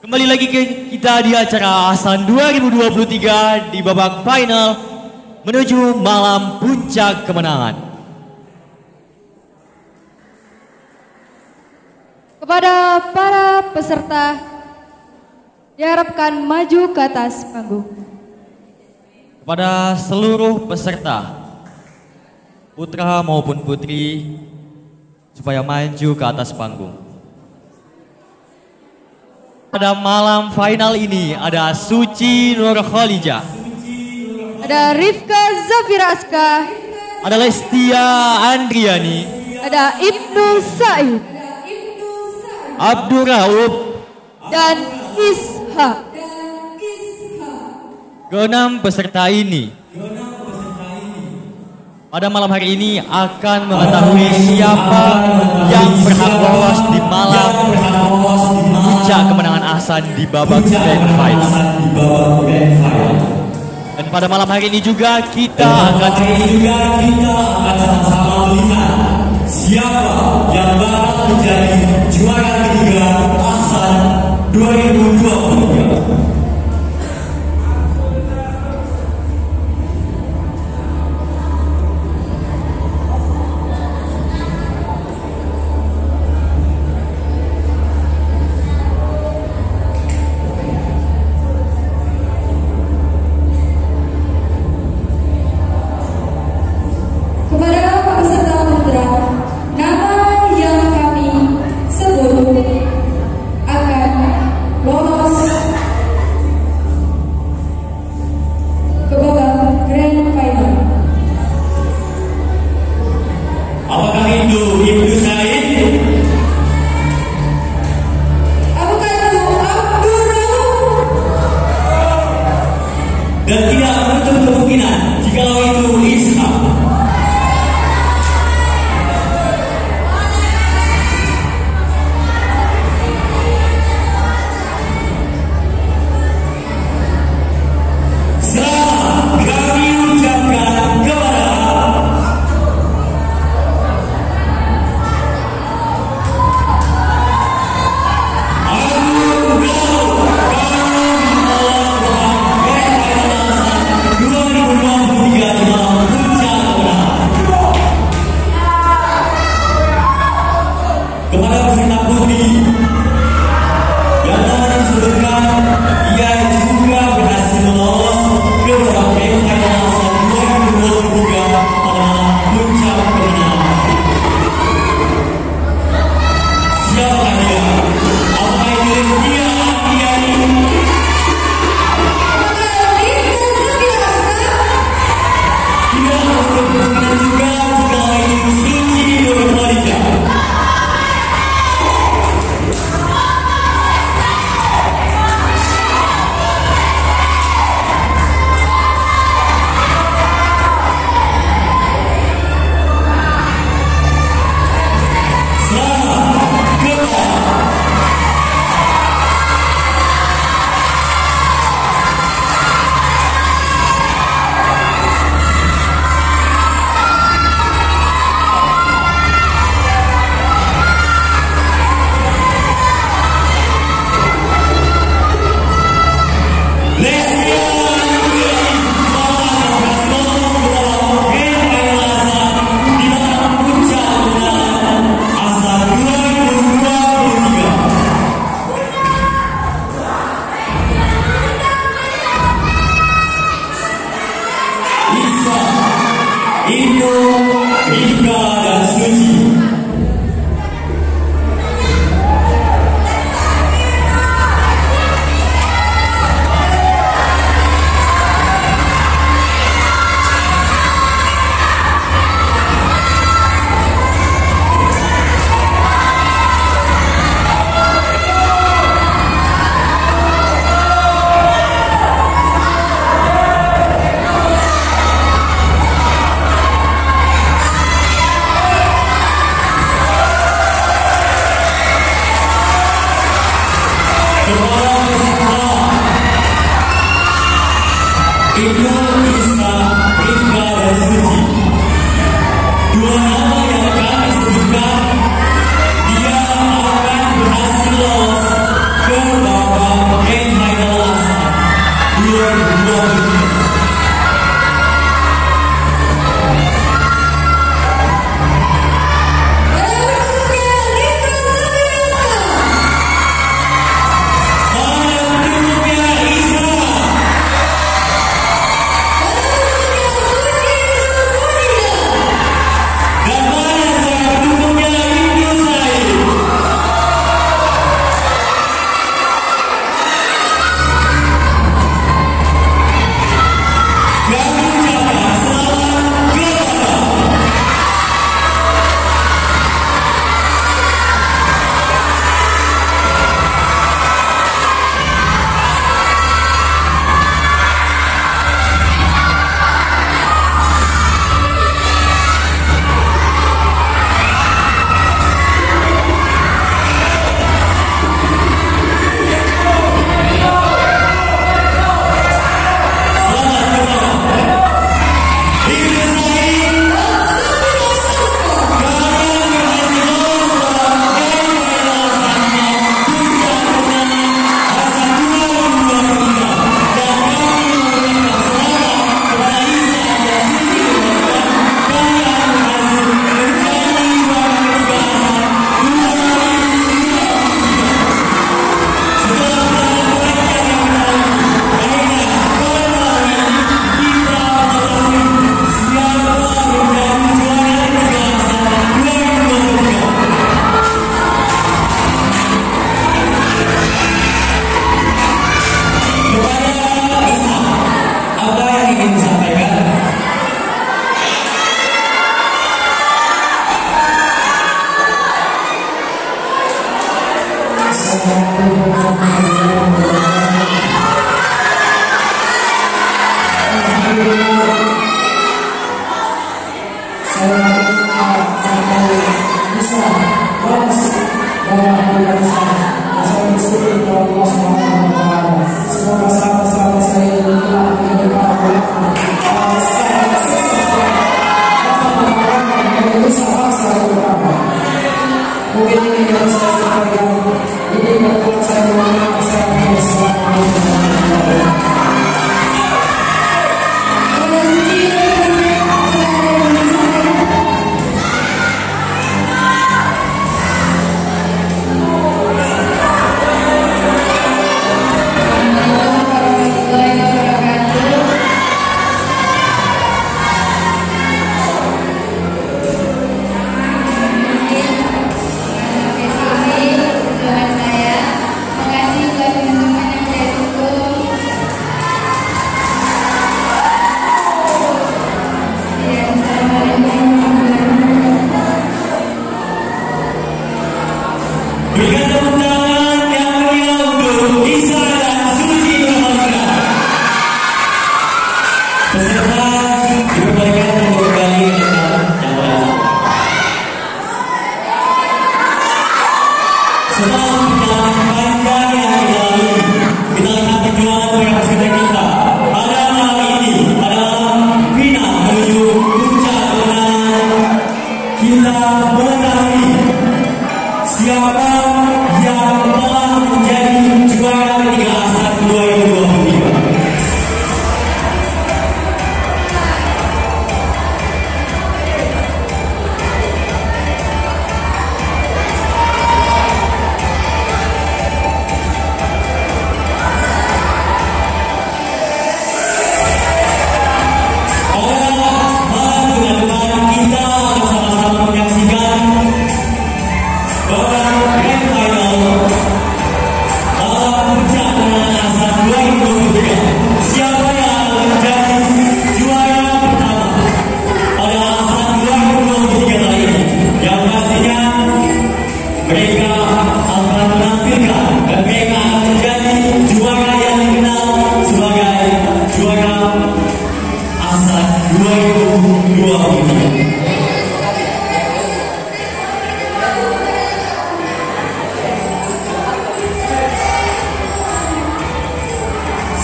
Kembali lagi kita di acara Ahsan 2023 di babak final menuju malam puncak kemenangan. Kepada para peserta diharapkan maju ke atas panggung. Kepada seluruh peserta, putra maupun putri, supaya maju ke atas panggung. Pada malam final ini ada Suci Nur Khalijah, ada Rifka Zafira Aska, ada Lestia Andriani, ada Ibnu Said, Abdur Raub, dan Ishak. Keenam peserta ini pada malam hari ini akan mengetahui siapa yang berhak lolos di malam puncak kemenangan Ahsan di babak grand final. Dan pada malam hari ini juga kita akan sama-sama melihat siapa yang bakal menjadi juara ketiga Ahsan 2023. Kepada peserta putra, nama yang kami sebut akan lolos ke babak grand final. Apakah itu Ibnu Said? Apakah itu Abdul Rauf? Dan tidak menutup kemungkinan jika itu Ishak. Selamat kami ucapkan kepada kepada peserta putri yang telah disebutkan, ia juga berhasil lolos ke babak final 2023 pada puncak kemenangan. Siapa dia? Apakah itu Rizkia Andiani? Tidak menutup kemungkinan juga jika itu Suci Nur Khadijah. Indo, Rika, dan Suci.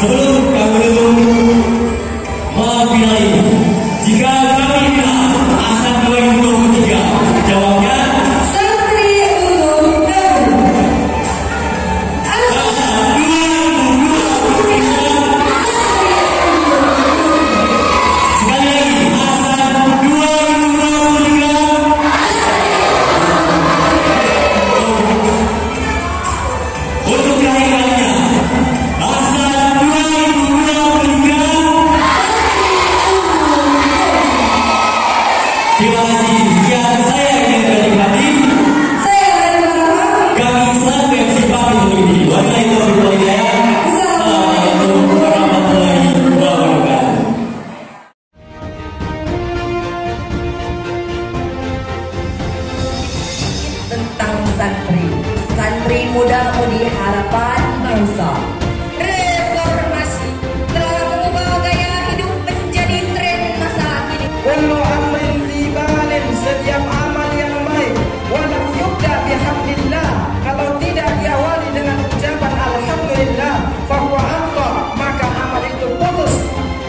Sebelum kami memulai, jika kami menang ASAN 2023, jawabnya Santri untuk Darul. Sekali lagi, ASAN 2023. Untuk terakhir kalinya, ASAN 2023. Terima kasih. Sekian saya yang menikmati. Kami selalu yang simpati untuk ini. Wabillahi taufiq wal hidayah. Assalamualaikum warahmatullahi wabarakatuh. Tentang santri, santri muda-mudi harapan bangsa. Reformasi telah mengubah gaya hidup menjadi tren masa kini. Kullu amrin libalin, setiap amal yang baik walam yubda bihamdillah, kalau tidak diawali dengan ucapan alhamdulillah, fahuwa aqta, maka amal itu putus.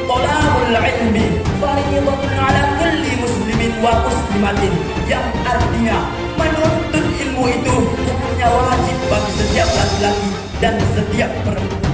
Talabul ilmi fariidatun ala kulli muslimin wa muslimatin, yang artinya menuntut ilmu itu hukumnya wajib bagi setiap laki-laki dan setiap perempuan.